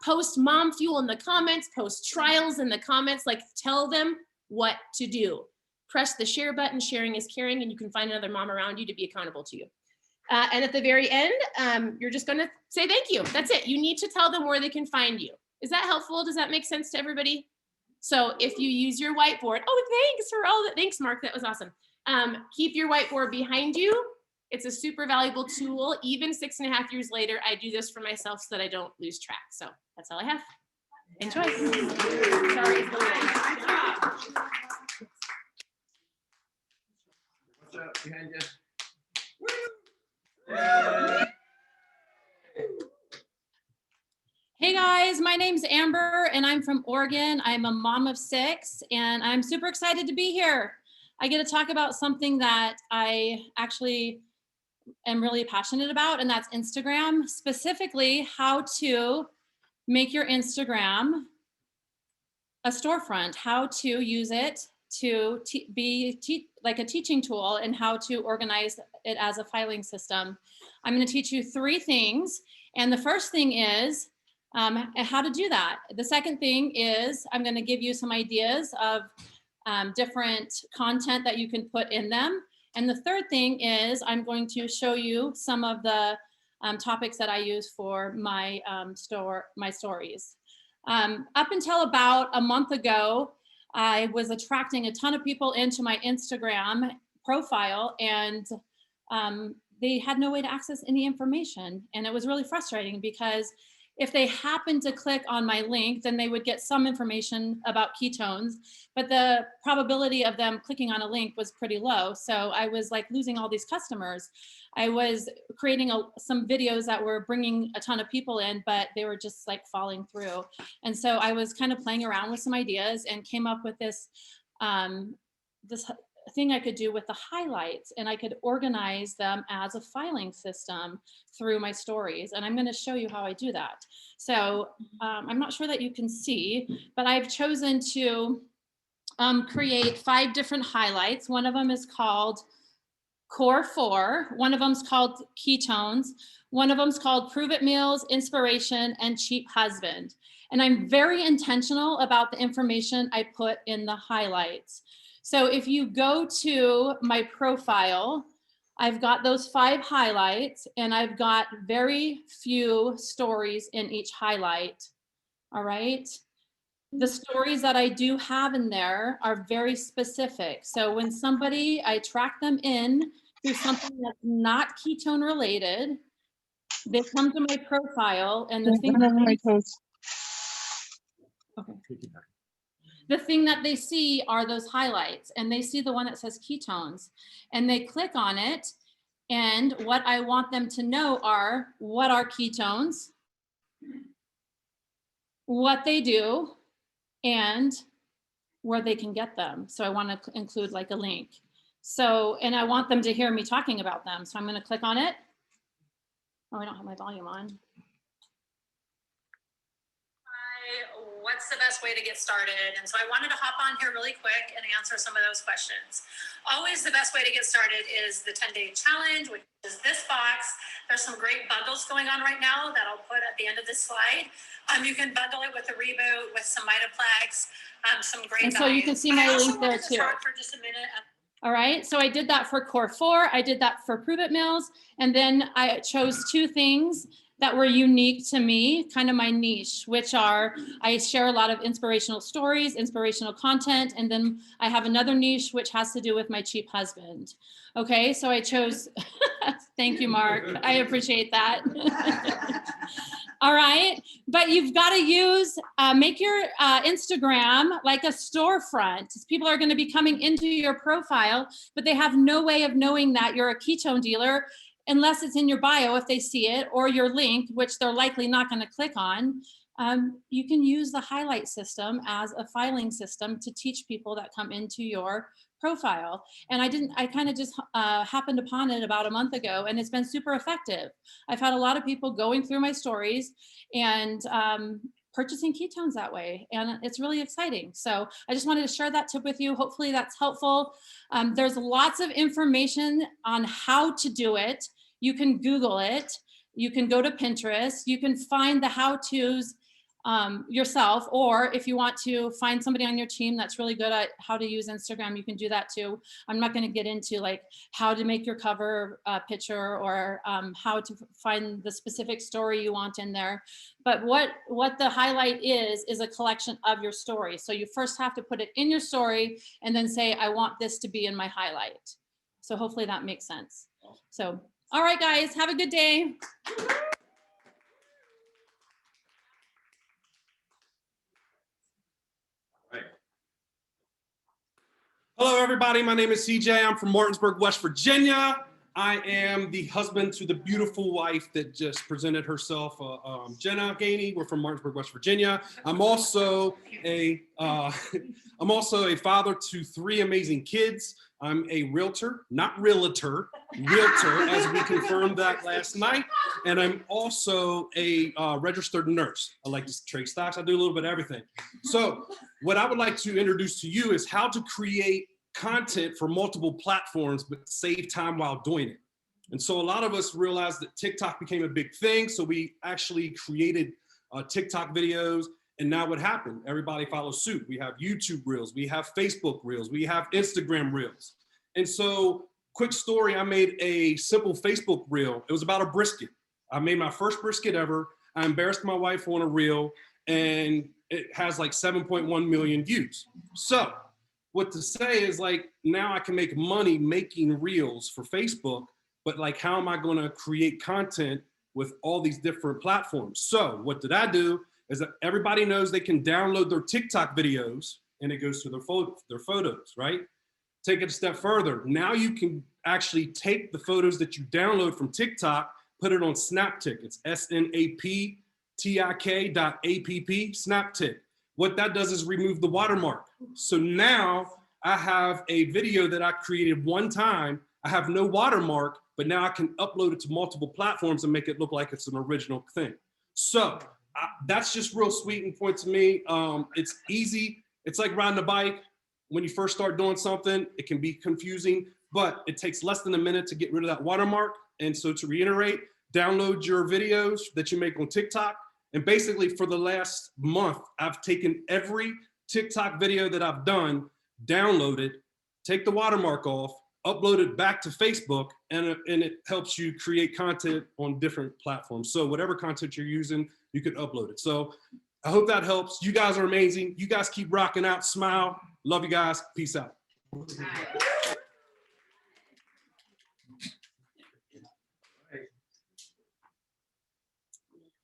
Post mom fuel in the comments, post trials in the comments, like tell them what to do. Press the share button. Sharing is caring, and you can find another mom around you to be accountable to you. And at the very end, you're just going to say thank you. That's it. You need to tell them where they can find you. Is that helpful? Does that make sense to everybody? So if you use your whiteboard, thanks for all that. Thanks, Mark. That was awesome. Keep your whiteboard behind you. It's a super valuable tool. Even 6.5 years later, I do this for myself so that I don't lose track. So that's all I have. Enjoy. Sorry. What's up behind you? Hey guys, my name's Amber and I'm from Oregon. I'm a mom of 6 and I'm super excited to be here. I get to talk about something that I actually am really passionate about, and that's Instagram, specifically how to make your Instagram a storefront, how to use it to be like a teaching tool, and how to organize it as a filing system. I'm going to teach you 3 things. And the first thing is how to do that. The second thing is I'm going to give you some ideas of different content that you can put in them. And the third thing is I'm going to show you some of the topics that I use for my stories. Up until about a month ago, I was attracting a ton of people into my Instagram profile, and they had no way to access any information. And it was really frustrating because if they happened to click on my link, then they would get some information about ketones, but the probability of them clicking on a link was pretty low. So I was like losing all these customers. I was creating some videos that were bringing a ton of people in, but they were just like falling through. And so I was kind of playing around with some ideas and came up with this thing I could do with the highlights, and I could organize them as a filing system through my stories. And I'm going to show you how I do that. So I'm not sure that you can see, but I've chosen to create 5 different highlights. One of them is called Core 4. One of them is called Ketones. One of them is called Prove It Meals, Inspiration, and Cheap Husband. And I'm very intentional about the information I put in the highlights. So if you go to my profile, I've got those 5 highlights, and I've got very few stories in each highlight. All right. The stories that I do have in there are very specific. So when I track them in through something that's not ketone related, they come to my profile, and the thing Okay. The thing that they see are those highlights, and they see the one that says ketones, and they click on it. And what I want them to know are what are ketones, what they do, and where they can get them. So I want to include like a link. So, and I want them to hear me talking about them. So I'm going to click on it. Oh, I don't have my volume on. What's the best way to get started? And so I wanted to hop on here really quick and answer some of those questions. Always the best way to get started is the 10-day challenge, which is this box. There's some great bundles going on right now that I'll put at the end of this slide. You can bundle it with a reboot, with some Mitoplex, some great And so you can see my link there too. For just a minute. All right, so I did that for Core 4, I did that for Prove It Meals, and then I chose 2 things that were unique to me, kind of my niche, which are, I share a lot of inspirational stories, inspirational content, and then I have another niche which has to do with my cheap husband. Okay, so I chose, thank you, Mark, I appreciate that. All right, but you've got to use, make your Instagram like a storefront. People are going to be coming into your profile, but they have no way of knowing that you're a ketone dealer unless it's in your bio if they see it, or your link, which they're likely not going to click on. You can use the highlight system as a filing system to teach people that come into your profile. And I kind of just happened upon it about a month ago, and it's been super effective. I've had a lot of people going through my stories and purchasing ketones that way, and it's really exciting. So I just wanted to share that tip with you. Hopefully that's helpful. There's lots of information on how to do it. You can Google it. You can go to Pinterest. You can find the how-tos yourself, or if you want to find somebody on your team that's really good at how to use Instagram, you can do that too. I'm not going to get into like how to make your cover picture, or how to find the specific story you want in there. But what the highlight is a collection of your story. So you first have to put it in your story and then say, I want this to be in my highlight. So hopefully that makes sense. So, all right, guys, have a good day. Hello, everybody. My name is CJ. I'm from Martinsburg, West Virginia. I am the husband to the beautiful wife that just presented herself, Jenna Gainey. We're from Martinsburg, West Virginia. I'm also a father to 3 amazing kids. I'm a realtor, not realtor, as we confirmed that last night. And I'm also a registered nurse. I like to trade stocks. I do a little bit of everything. So what I would like to introduce to you is how to create content for multiple platforms, but save time while doing it. And so a lot of us realized that TikTok became a big thing. So we actually created TikTok videos. And now what happened? Everybody follows suit. We have YouTube Reels, we have Facebook Reels, we have Instagram Reels. And so, quick story, I made a simple Facebook Reel. It was about a brisket. I made my first brisket ever. I embarrassed my wife on a reel, and it has like 7.1 million views. So, what to say is like, now I can make money making reels for Facebook, but like, how am I gonna create content with all these different platforms? So, what did I do? Is that everybody knows they can download their TikTok videos and it goes to their photos, right? Take it a step further. Now you can actually take the photos that you download from TikTok, put it on Snaptik. It's snaptik.app, Snaptik. What that does is remove the watermark. So now I have a video that I created one time. I have no watermark, but now I can upload it to multiple platforms and make it look like it's an original thing. So that's just real sweet and point to me. It's easy. It's like riding a bike. When you first start doing something, it can be confusing, but it takes less than a minute to get rid of that watermark. And so to reiterate, download your videos that you make on TikTok. And basically for the last month, I've taken every TikTok video that I've done, download it, take the watermark off, upload it back to Facebook, and it helps you create content on different platforms. So whatever content you're using, you can upload it. So I hope that helps. You guys are amazing. You guys keep rocking out. Smile. Love you guys. Peace out.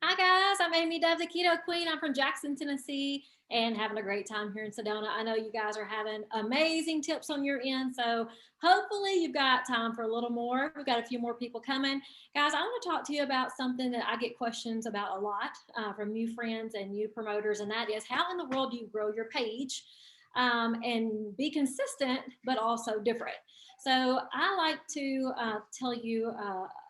Hi guys, I'm Amy Dove, the Keto Queen. I'm from Jackson, Tennessee. and having a great time here in Sedona. I know you guys are having amazing tips on your end. So hopefully you've got time for a little more. We've got a few more people coming. Guys, I want to talk to you about something that I get questions about a lot from new friends and new promoters. And that is, how in the world do you grow your page and be consistent, but also different? So I like to tell you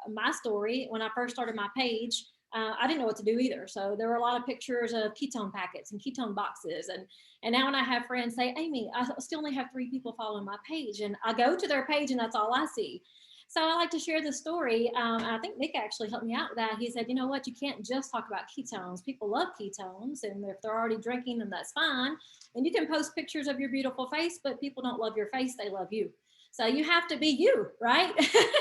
my story. When I first started my page, I didn't know what to do either. So there were a lot of pictures of ketone packets and ketone boxes. And now when I have friends say, Amy, I still only have 3 people following my page. And I go to their page and that's all I see. So I like to share the story. I think Nick actually helped me out with that. He said, you know what, you can't just talk about ketones. People love ketones. And if they're already drinking, then that's fine. And you can post pictures of your beautiful face, but people don't love your face, they love you. So you have to be you, right?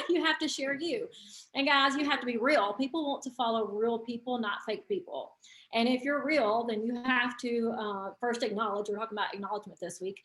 You have to share you. And guys, you have to be real. People want to follow real people, not fake people. And if you're real, then you have to first acknowledge, we're talking about acknowledgement this week,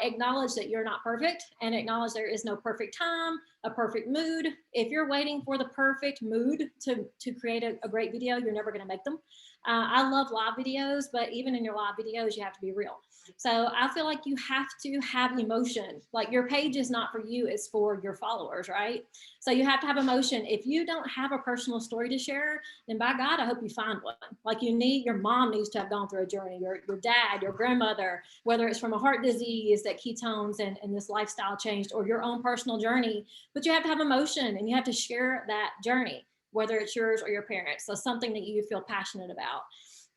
acknowledge that you're not perfect and acknowledge there is no perfect time, a perfect mood. If you're waiting for the perfect mood to create a great video, you're never gonna make them. I love live videos, but even in your live videos, you have to be real. So I feel like you have to have emotion. Like your page is not for you, it's for your followers, right? So you have to have emotion. If you don't have a personal story to share, then by God, I hope you find one. Like your mom needs to have gone through a journey, your dad, your grandmother, whether it's from a heart disease, that ketones and this lifestyle changed, or your own personal journey, but you have to have emotion and you have to share that journey, whether it's yours or your parents. So something that you feel passionate about.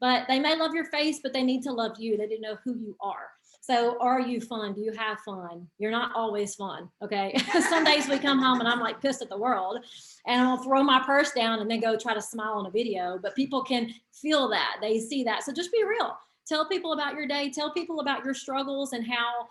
But they may love your face, but they need to love you. They didn't know who you are. So are you fun? Do you have fun? You're not always fun, okay? Some days we come home and I'm like pissed at the world and I'll throw my purse down and then go try to smile on a video, but people can feel that, they see that. So just be real. Tell people about your day. Tell people about your struggles and how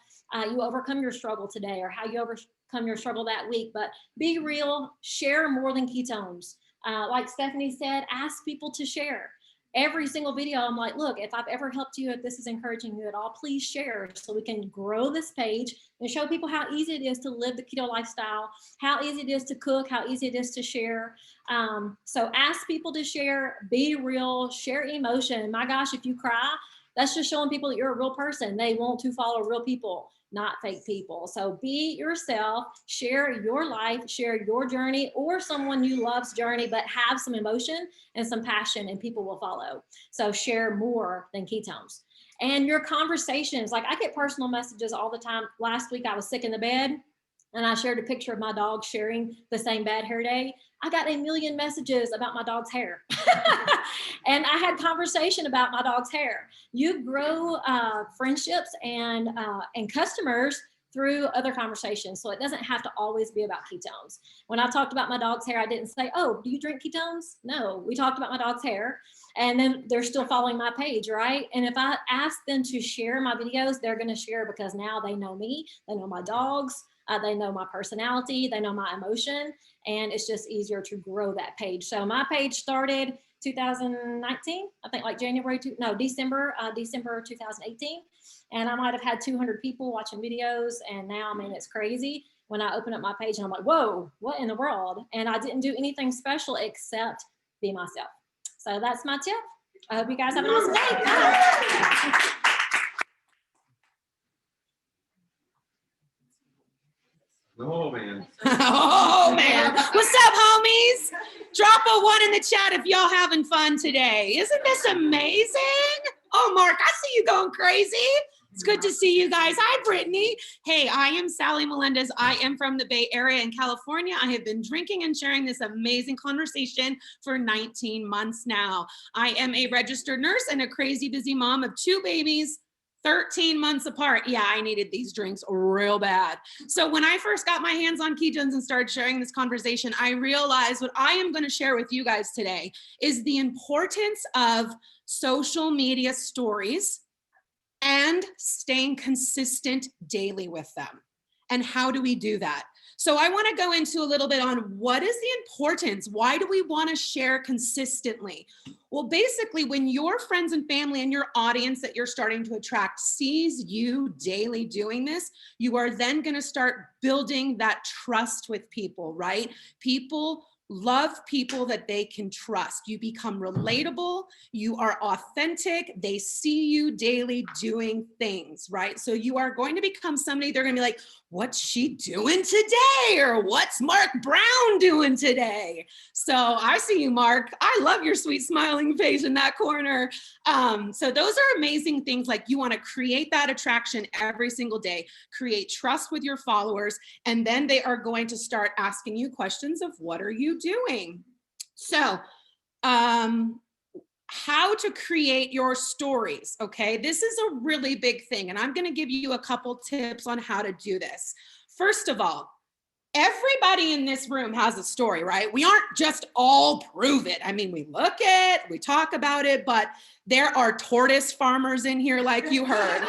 you overcome your struggle today or how you overcome your struggle that week. But be real, share more than ketones. Like Stephanie said, ask people to share. Every single video, I'm like, look, if I've ever helped you, if this is encouraging you at all, please share so we can grow this page and show people how easy it is to live the keto lifestyle, how easy it is to cook, how easy it is to share. So ask people to share, be real, share emotion. My gosh, if you cry, that's just showing people that you're a real person. They want to follow real people, not fake people. So be yourself, share your life, share your journey or someone you love's journey, but have some emotion and some passion and people will follow. So share more than ketones. And your conversations, like I get personal messages all the time. Last week I was sick in the bed and I shared a picture of my dog sharing the same bad hair day. I got 1 million messages about my dog's hair. And I had conversation about my dog's hair. You grow friendships and customers through other conversations. So it doesn't have to always be about ketones. When I talked about my dog's hair, I didn't say, oh, do you drink ketones? No, we talked about my dog's hair and then they're still following my page, right? And if I ask them to share my videos, they're gonna share because now they know me, they know my dogs, they know my personality, they know my emotion, and it's just easier to grow that page. So my page started 2019, I think like December 2018. And I might've had 200 people watching videos. And now, I mean, it's crazy when I open up my page and I'm like, whoa, what in the world? And I didn't do anything special except be myself. So that's my tip. I hope you guys have an awesome day. Bye. Oh man. Oh man. What's up, homies? Drop a 1 in the chat if y'all having fun today. Isn't this amazing? Oh, Mark, I see you going crazy. It's good to see you guys. Hi, Brittany. Hey, I am Sally Melendez. I am from the Bay Area in California. I have been drinking and sharing this amazing conversation for 19 months now. I am a registered nurse and a crazy busy mom of 2 babies, 13 months apart. Yeah, I needed these drinks real bad. So when I first got my hands on ketones and started sharing this conversation, I realized what I am going to share with you guys today is the importance of social media stories and staying consistent daily with them. And how do we do that? So I want to go into a little bit on what is the importance? Why do we want to share consistently? Well, basically, when your friends and family and your audience that you're starting to attract sees you daily doing this, you are then going to start building that trust with people, right? People Love people that they can trust. You become relatable. You are authentic. They see you daily doing things, right? So you are going to become somebody they're going to be like, what's she doing today? Or what's Mark Brown doing today? So I see you, Mark. I love your sweet smiling face in that corner. So those are amazing things. Like, you want to create that attraction every single day, create trust with your followers, and then they are going to start asking you questions of what are you doing? So, how to create your stories, okay? This is a really big thing, and I'm gonna give you a couple tips on how to do this. First of all, everybody in this room has a story, right? We aren't just all prove it. I mean, we look it, we talk about it, but there are tortoise farmers in here, like you heard.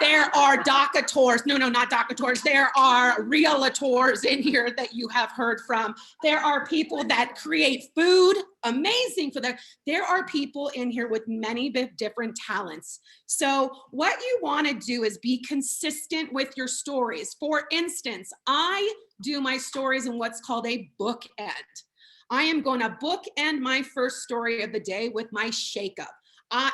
There are docators. No, not docators. There are realtors in here that you have heard from. There are people that create food, amazing for them. There are people in here with many different talents. So what you want to do is be consistent with your stories. For instance, I do my stories in what's called a bookend. I am going to bookend my first story of the day with my shake-up.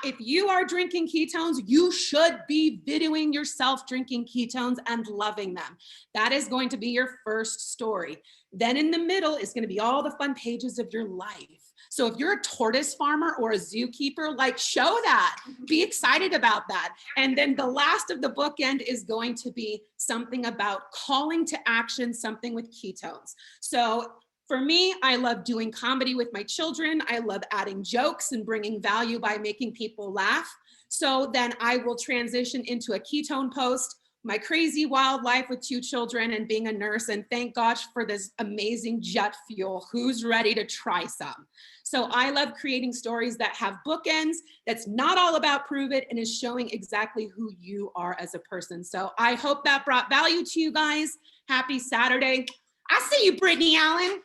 If you are drinking ketones, you should be videoing yourself drinking ketones and loving them. That is going to be your first story. Then in the middle is going to be all the fun pages of your life. So if you're a tortoise farmer or a zookeeper, like, show that, be excited about that. And then the last of the bookend is going to be something about calling to action, something with ketones. So for me, I love doing comedy with my children. I love adding jokes and bringing value by making people laugh. So then I will transition into a ketone post, my crazy wild life with 2 children and being a nurse. And thank gosh for this amazing jet fuel. Who's ready to try some? So I love creating stories that have bookends, that's not all about prove it, and is showing exactly who you are as a person. So I hope that brought value to you guys. Happy Saturday. I see you, Brittany Allen.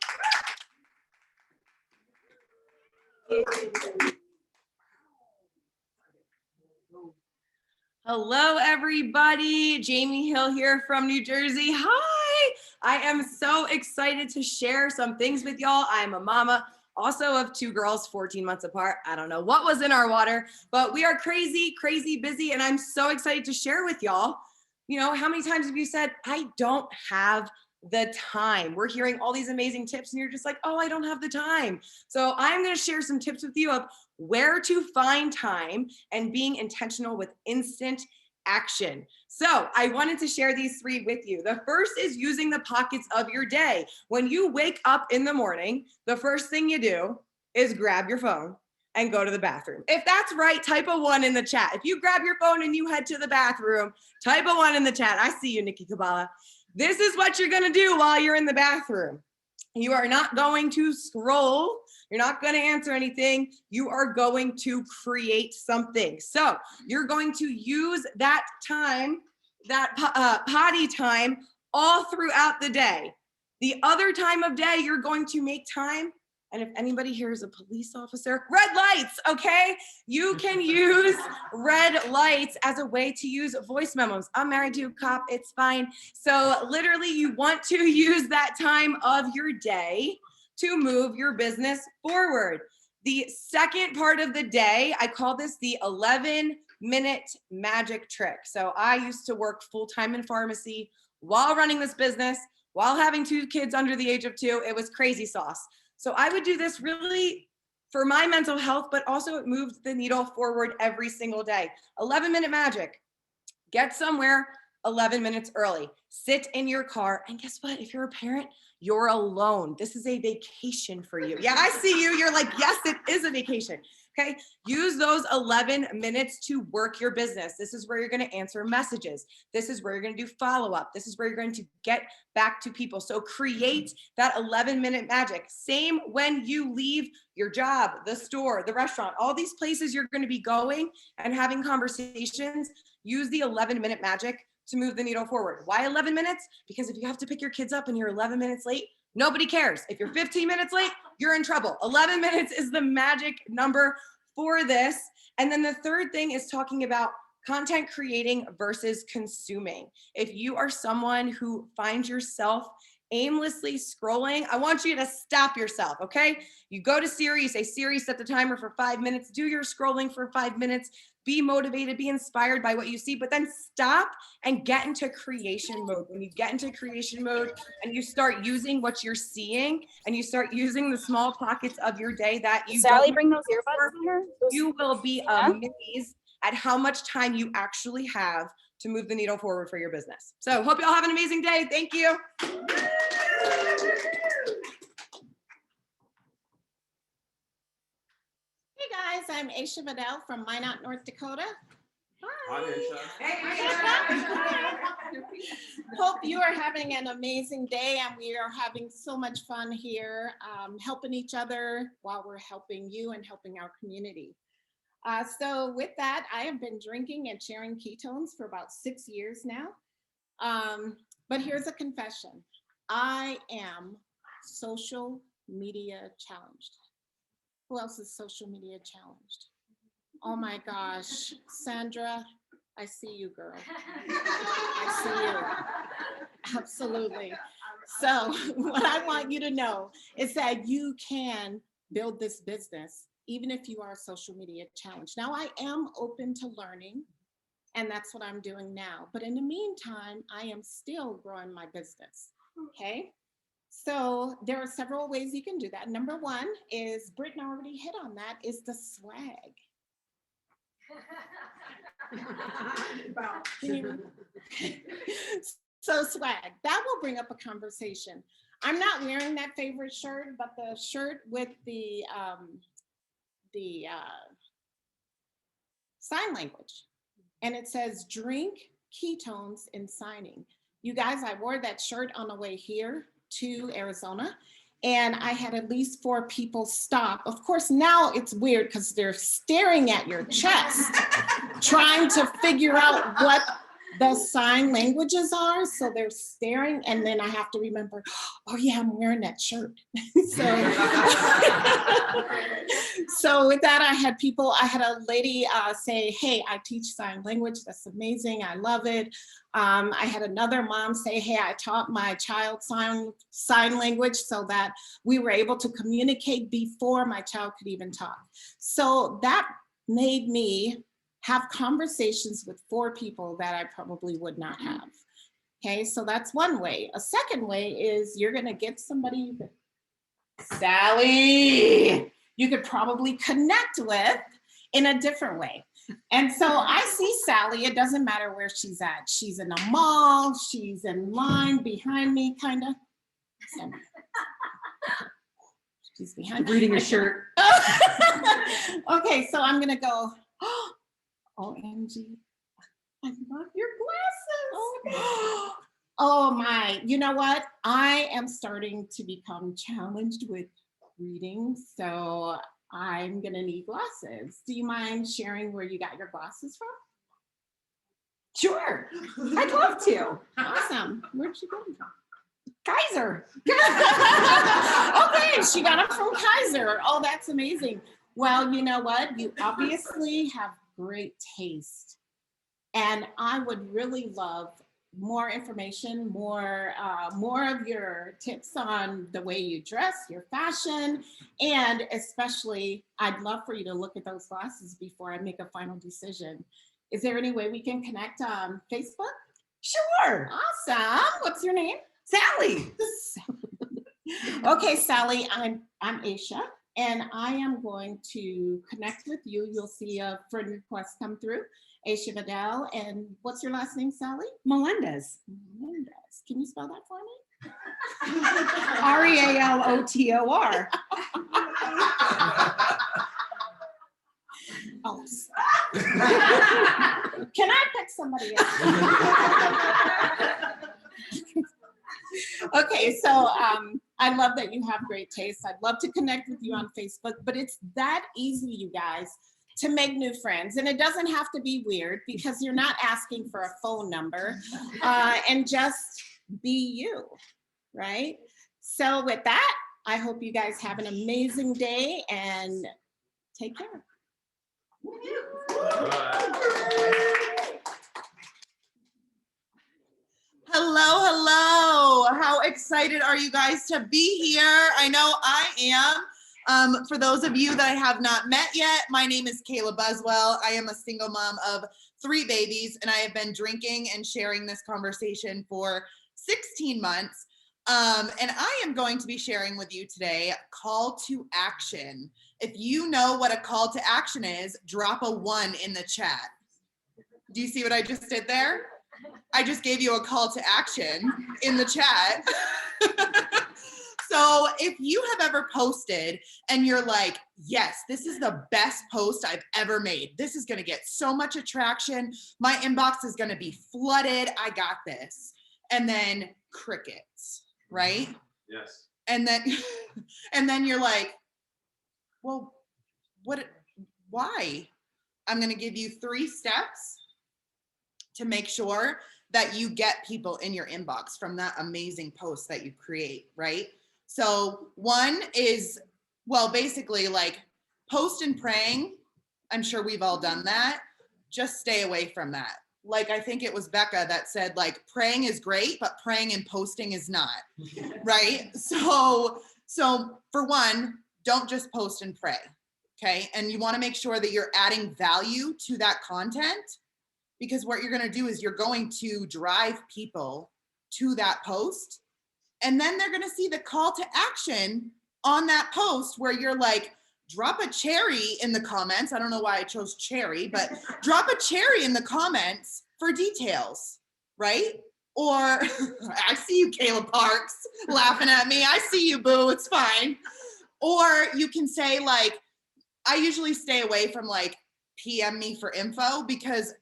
Hello, everybody. Jamie Hill here from New Jersey. Hi. I am so excited to share some things with y'all. I'm a mama, also of 2 girls, 14 months apart. I don't know what was in our water, but we are crazy, crazy busy, and I'm so excited to share with y'all. You know, how many times have you said, I don't have the time? We're hearing all these amazing tips and you're just like, oh, I don't have the time. So I'm going to share some tips with you of where to find time and being intentional with instant action. So I wanted to share these 3 with you. The first is using the pockets of your day. When you wake up in the morning, the first thing you do is grab your phone and go to the bathroom. If that's right, type a 1 in the chat. If you grab your phone and you head to the bathroom, type a 1 in the chat. I see you, Nikki Kabbalah. This is what you're gonna do while you're in the bathroom. You are not going to scroll. You're not going to answer anything. You are going to create something. So you're going to use that time, that potty time, all throughout the day. The other time of day, you're going to make time. And if anybody here is a police officer, red lights, okay? You can use red lights as a way to use voice memos. I'm married to a cop, it's fine. So literally you want to use that time of your day to move your business forward. The second part of the day, I call this the 11-minute magic trick. So I used to work full-time in pharmacy while running this business, while having 2 kids under the age of 2. It was crazy sauce. So I would do this really for my mental health, but also it moved the needle forward every single day. 11-minute magic. Get somewhere 11 minutes early. Sit in your car. And guess what? If you're a parent, you're alone. This is a vacation for you. Yeah, I see you. You're like, yes, it is a vacation. Okay, use those 11 minutes to work your business. This is where you're going to answer messages. This is where you're going to do follow-up. This is where you're going to get back to people. So create that 11-minute magic. Same when you leave your job, the store, the restaurant, all these places you're going to be going and having conversations. Use the 11-minute magic to move the needle forward. Why 11 minutes? Because if you have to pick your kids up and you're 11 minutes late, nobody cares. If you're 15 minutes late, you're in trouble. 11 minutes is the magic number for this. And then the third thing is talking about content creating versus consuming. If you are someone who finds yourself aimlessly scrolling, I want you to stop yourself, okay? You go to Siri, you say, Siri, set the timer for 5 minutes, do your scrolling for 5 minutes, be motivated, be inspired by what you see, but then stop and get into creation mode. When you get into creation mode and you start using what you're seeing and you start using the small pockets of your day that you Sally, bring those earbuds in here. you will be amazed at how much time you actually have to move the needle forward for your business. So hope you all have an amazing day. Thank you. Hey guys, I'm Aisha Vidal from Minot, North Dakota. Hope you are having an amazing day, and we are having so much fun here, helping each other while we're helping you and helping our community. So with that, I have been drinking and sharing ketones for about 6 years now. But here's a confession. I am social media challenged. Who else is social media challenged? Oh my gosh, Sandra, I see you, girl. I see you. Absolutely. So what I want you to know is that you can build this business even if you are social media challenged. Now, I am open to learning, and that's what I'm doing now. But in the meantime, I am still growing my business, okay? So there are several ways you can do that. Number one is, Britton already hit on that, is the swag. So swag, that will bring up a conversation. I'm not wearing that favorite shirt, but the shirt with the sign language, and it says drink ketones in signing. You guys, I wore that shirt on the way here to Arizona, and I had at least 4 people stop. Of course, now it's weird because they're staring at your chest, trying to figure out what the sign languages are. So they're staring, and then I have to remember, oh yeah, I'm wearing that shirt. So with that, I had a lady say, hey, I teach sign language. That's amazing. I love it. I had another mom say, hey, I taught my child sign language so that we were able to communicate before my child could even talk. So that made me have conversations with 4 people that I probably would not have. Okay, so that's one way. A second way is you're gonna get somebody, Sally, you could probably connect with in a different way. And so I see Sally, it doesn't matter where she's at. She's in a mall, she's in line behind me, kind of. She's behind me. Reading your shirt. Okay, so I'm gonna go, OMG, I love your glasses. Oh my, you know what? I am starting to become challenged with reading, so I'm gonna need glasses. Do you mind sharing where you got your glasses from? Sure, I'd love to. Awesome. Where'd you get them from? Kaiser. Okay, she got them from Kaiser. Oh, that's amazing. Well, you know what? You obviously have great taste. And I would really love more information, more of your tips on the way you dress, your fashion, and especially, I'd love for you to look at those glasses before I make a final decision. Is there any way we can connect on Facebook? Sure. Awesome. What's your name? Sally. Okay, Sally, I'm Aisha, and I am going to connect with you. You'll see a friend request come through. Aisha Vidal, and what's your last name, Sally? Melendez. Melendez. Can you spell that for me? R-E-A-L-O-T-O-R. Oh, can I pick somebody else? Okay, so I love that you have great taste. I'd love to connect with you on Facebook, but it's that easy, you guys, to make new friends. And it doesn't have to be weird because you're not asking for a phone number, and just be you, right? So with that, I hope you guys have an amazing day and take care. Hello. How excited are you guys to be here? I know I am. For those of you that I have not met yet, my name is Kayla Buswell. I am a single mom of 3 babies, and I have been drinking and sharing this conversation for 16 months. And I am going to be sharing with you today call to action. If you know what a call to action is, drop a 1 in the chat. Do you see what I just did there? I just gave you a call to action in the chat. So if you have ever posted and you're like, yes, this is the best post I've ever made. This is going to get so much attraction. My inbox is going to be flooded. I got this. And then crickets, right? Yes. And then you're like, well, why? I'm going to give you 3 steps to make sure that you get people in your inbox from that amazing post that you create, right? So 1 is, well, basically like post and praying. I'm sure we've all done that. Just stay away from that. Like, I think it was Becca that said like, praying is great, but praying and posting is not, right? So for 1, don't just post and pray, okay? And you wanna make sure that you're adding value to that content, because what you're going to do is you're going to drive people to that post, and then they're going to see the call to action on that post where you're like, drop a cherry in the comments. I don't know why I chose cherry, but drop a cherry in the comments for details, right? Or I see you, Kayla Parks, laughing at me. I see you, boo. It's fine. Or you can say like, I usually stay away from like PM me for info, because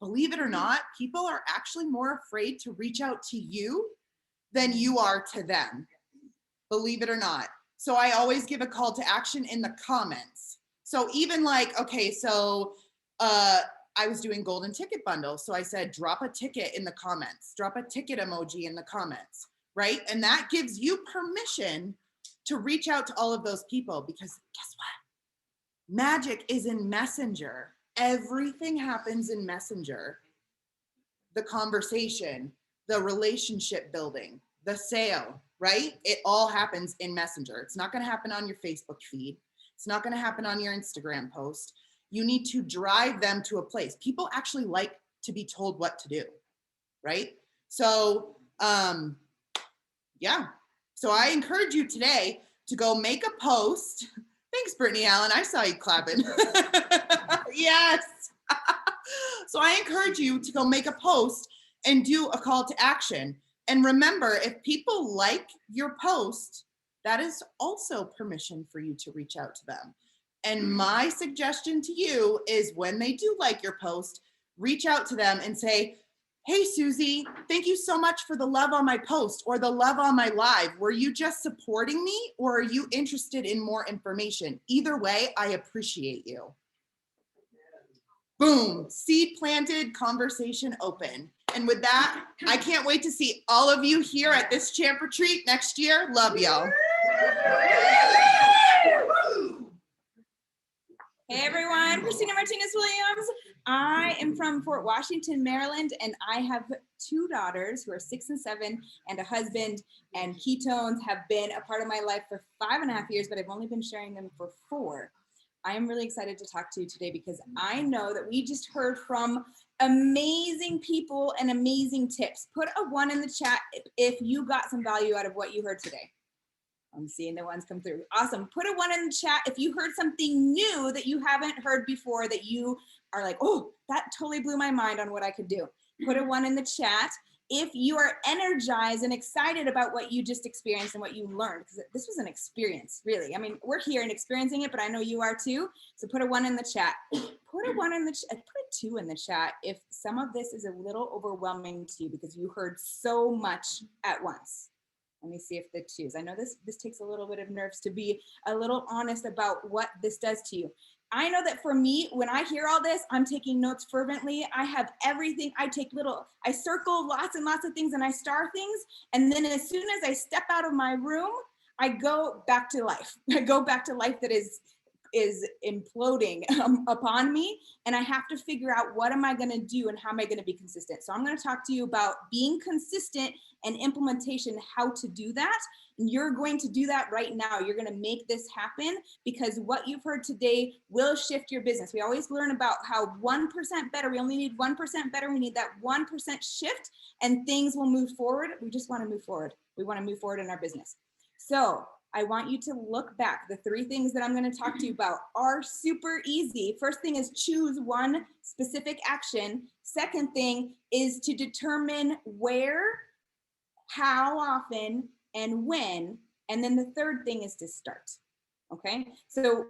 believe it or not, people are actually more afraid to reach out to you than you are to them. Believe it or not. So I always give a call to action in the comments. So even like, okay, so I was doing golden ticket bundles. So I said, drop a ticket in the comments, drop a ticket emoji in the comments, right? And that gives you permission to reach out to all of those people, because guess what? Magic is in Messenger. Everything happens in Messenger. The conversation, the relationship building, the sale, right? It all happens in Messenger. It's not going to happen on your Facebook feed. It's not going to happen on your Instagram post. You need to drive them to a place. People actually like to be told what to do, right? So, yeah. So I encourage you today to go make a post. Thanks, Brittany Allen. I saw you clapping. Yes. So I encourage you to go make a post and do a call to action. And remember, if people like your post, that is also permission for you to reach out to them. And my suggestion to you is, when they do like your post, reach out to them and say, hey, Susie, thank you so much for the love on my post or the love on my live. Were you just supporting me, or are you interested in more information? Either way, I appreciate you. Boom, seed planted, conversation open. And with that, I can't wait to see all of you here at this champ retreat next year. Love y'all. Hey everyone, Christina Martinez Williams. I am from Fort Washington, Maryland, and I have 2 daughters who are 6 and 7, and a husband. And ketones have been a part of my life for 5.5 years, but I've only been sharing them for 4. I am really excited to talk to you today, because I know that we just heard from amazing people and amazing tips. Put a 1 in the chat if you got some value out of what you heard today. I'm seeing the ones come through. Awesome. Put a 1 in the chat if you heard something new that you haven't heard before, that you are like, oh, that totally blew my mind on what I could do. Put a 1 in the chat if you are energized and excited about what you just experienced and what you learned, because this was an experience, really. I mean, we're here and experiencing it, but I know you are too. So put a 1 in the chat. Put a 1 in the chat. Put a 2 in the chat if some of this is a little overwhelming to you because you heard so much at once. Let me see if the 2s. I know this takes a little bit of nerves to be a little honest about what this does to you. I know that for me, when I hear all this, I'm taking notes fervently. I have everything. I circle lots and lots of things, and I star things. And then as soon as I step out of my room, I go back to life. I go back to life that is imploding upon me, and I have to figure out what am I going to do and how am I going to be consistent. So I'm going to talk to you about being consistent and implementation, how to do that. And you're going to do that right now. You're going to make this happen, because what you've heard today will shift your business. We always learn about how 1% better, we only need 1% better. We need that 1% shift and things will move forward. We just want to move forward. We want to move forward in our business. So I want you to look back. The 3 things that I'm going to talk to you about are super easy. First thing is choose one specific action. Second thing is to determine where, how often, and when. And then the third thing is to start. Okay, so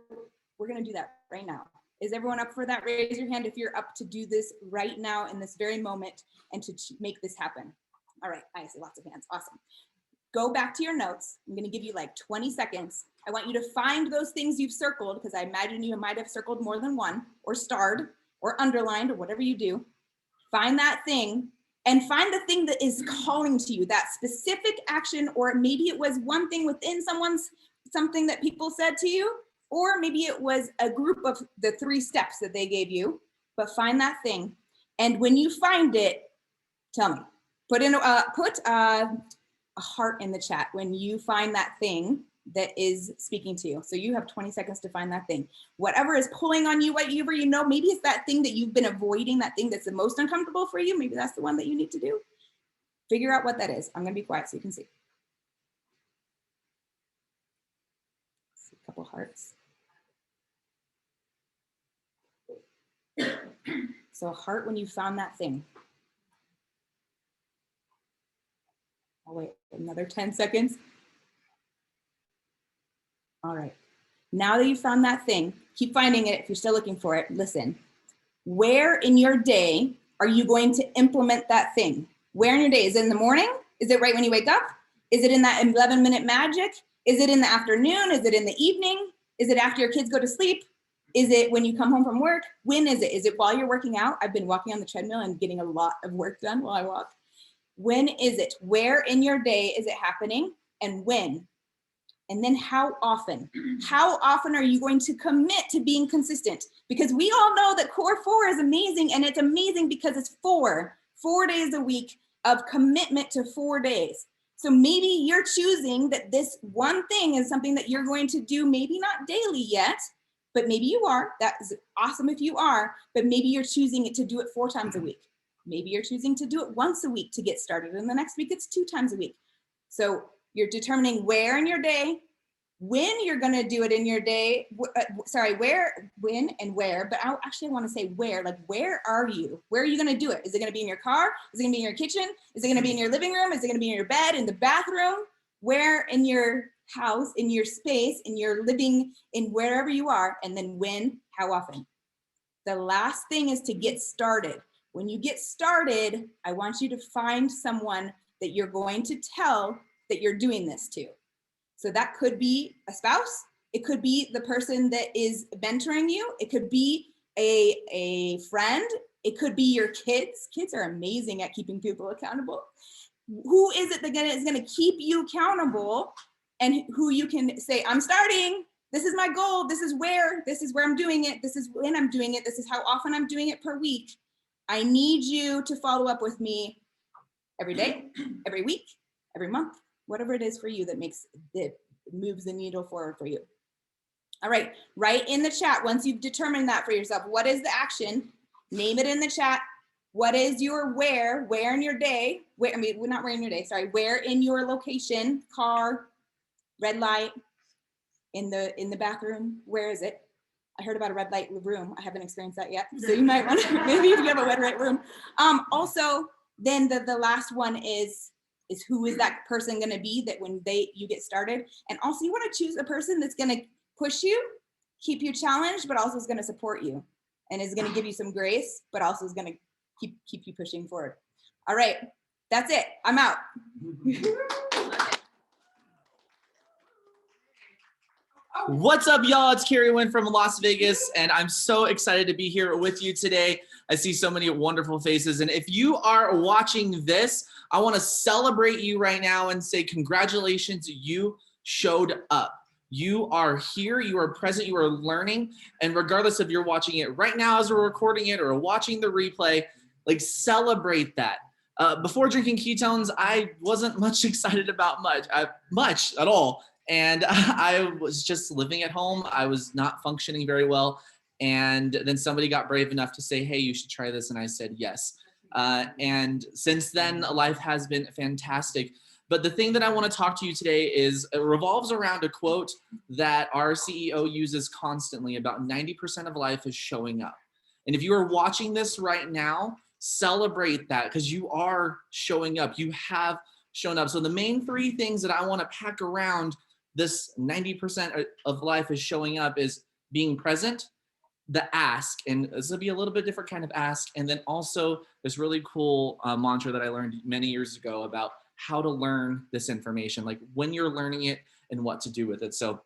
we're going to do that right now. Is everyone up for that? Raise your hand if you're up to do this right now in this very moment and to make this happen. All right, I see lots of hands. Awesome. Go back to your notes. I'm going to give you like 20 seconds. I want you to find those things you've circled, because I imagine you might have circled more than one, or starred, or underlined, or whatever you do. Find that thing, and find the thing that is calling to you, that specific action, or maybe it was one thing within something that people said to you, or maybe it was a group of the 3 steps that they gave you, but find that thing. And when you find it, tell me, put a heart in the chat when you find that thing that is speaking to you. So you have 20 seconds to find that thing. Whatever is pulling on you, whatever you know, maybe it's that thing that you've been avoiding, that thing that's the most uncomfortable for you. Maybe that's the one that you need to do. Figure out what that is. I'm going to be quiet so you can see. A couple hearts. So a heart when you found that thing. I'll wait another 10 seconds. All right. Now that you found that thing, keep finding it if you're still looking for it. Listen, where in your day are you going to implement that thing? Where in your day? Is it in the morning? Is it right when you wake up? Is it in that 11-minute magic? Is it in the afternoon? Is it in the evening? Is it after your kids go to sleep? Is it when you come home from work? When is it? Is it while you're working out? I've been walking on the treadmill and getting a lot of work done while I walk. When is it? Where in your day is it happening, and when? And then how often? How often are you going to commit to being consistent? Because we all know that core 4 is amazing, and it's amazing because it's 4 days a week of commitment to 4 days. So maybe you're choosing that this one thing is something that you're going to do, maybe not daily yet, but maybe you are. That is awesome if you are, but maybe you're choosing it to do it 4 times a week. Maybe you're choosing to do it once a week to get started, and the next week it's 2 times a week. So you're determining where in your day, when you're going to do it in your day, where, when, and where. But I actually want to say where, like, where are you? Where are you going to do it? Is it going to be in your car? Is it going to be in your kitchen? Is it going to be in your living room? Is it going to be in your bed, in the bathroom? Where in your house, in your space, in your living, in wherever you are? And then when, how often? The last thing is to get started. When you get started, I want you to find someone that you're going to tell that you're doing this to. So that could be a spouse. It could be the person that is mentoring you. It could be a friend. It could be your kids. Kids are amazing at keeping people accountable. Who is it that is going to keep you accountable, and who you can say, I'm starting. This is my goal. This is where I'm doing it. This is when I'm doing it. This is how often I'm doing it per week. I need you to follow up with me every day, every week, every month, whatever it is for you that moves the needle forward for you. All right, write in the chat once you've determined that for yourself. What is the action? Name it in the chat. What is your where in your day? Where in your day, sorry. Where in your location, car, red light, in the bathroom? Where is it? I heard about a red light room. I haven't experienced that yet. So you might want to, maybe if you have a red light room. Also, then the last one is who is that person going to be that when you get started? And also you want to choose a person that's going to push you, keep you challenged, but also is going to support you and is going to give you some grace, but also is going to keep you pushing forward. All right, that's it. I'm out. What's up, y'all? It's Carrie Wynn from Las Vegas, and I'm so excited to be here with you today. I see so many wonderful faces, and if you are watching this, I want to celebrate you right now and say congratulations, you showed up. You are here, you are present, you are learning. And regardless if you're watching it right now as we're recording it or watching the replay, like celebrate that. Before drinking ketones, I wasn't much excited about much at all. And I was just living at home. I was not functioning very well. And then somebody got brave enough to say, hey, you should try this. And I said, yes. And since then, life has been fantastic. But the thing that I want to talk to you today is it revolves around a quote that our CEO uses constantly about 90% of life is showing up. And if you are watching this right now, celebrate that because you are showing up. You have shown up. So the main three things that I want to pack around this 90% of life is showing up is being present, the ask, and this will be a little bit different kind of ask, and then also this really cool mantra that I learned many years ago about how to learn this information, like when you're learning it and what to do with it. So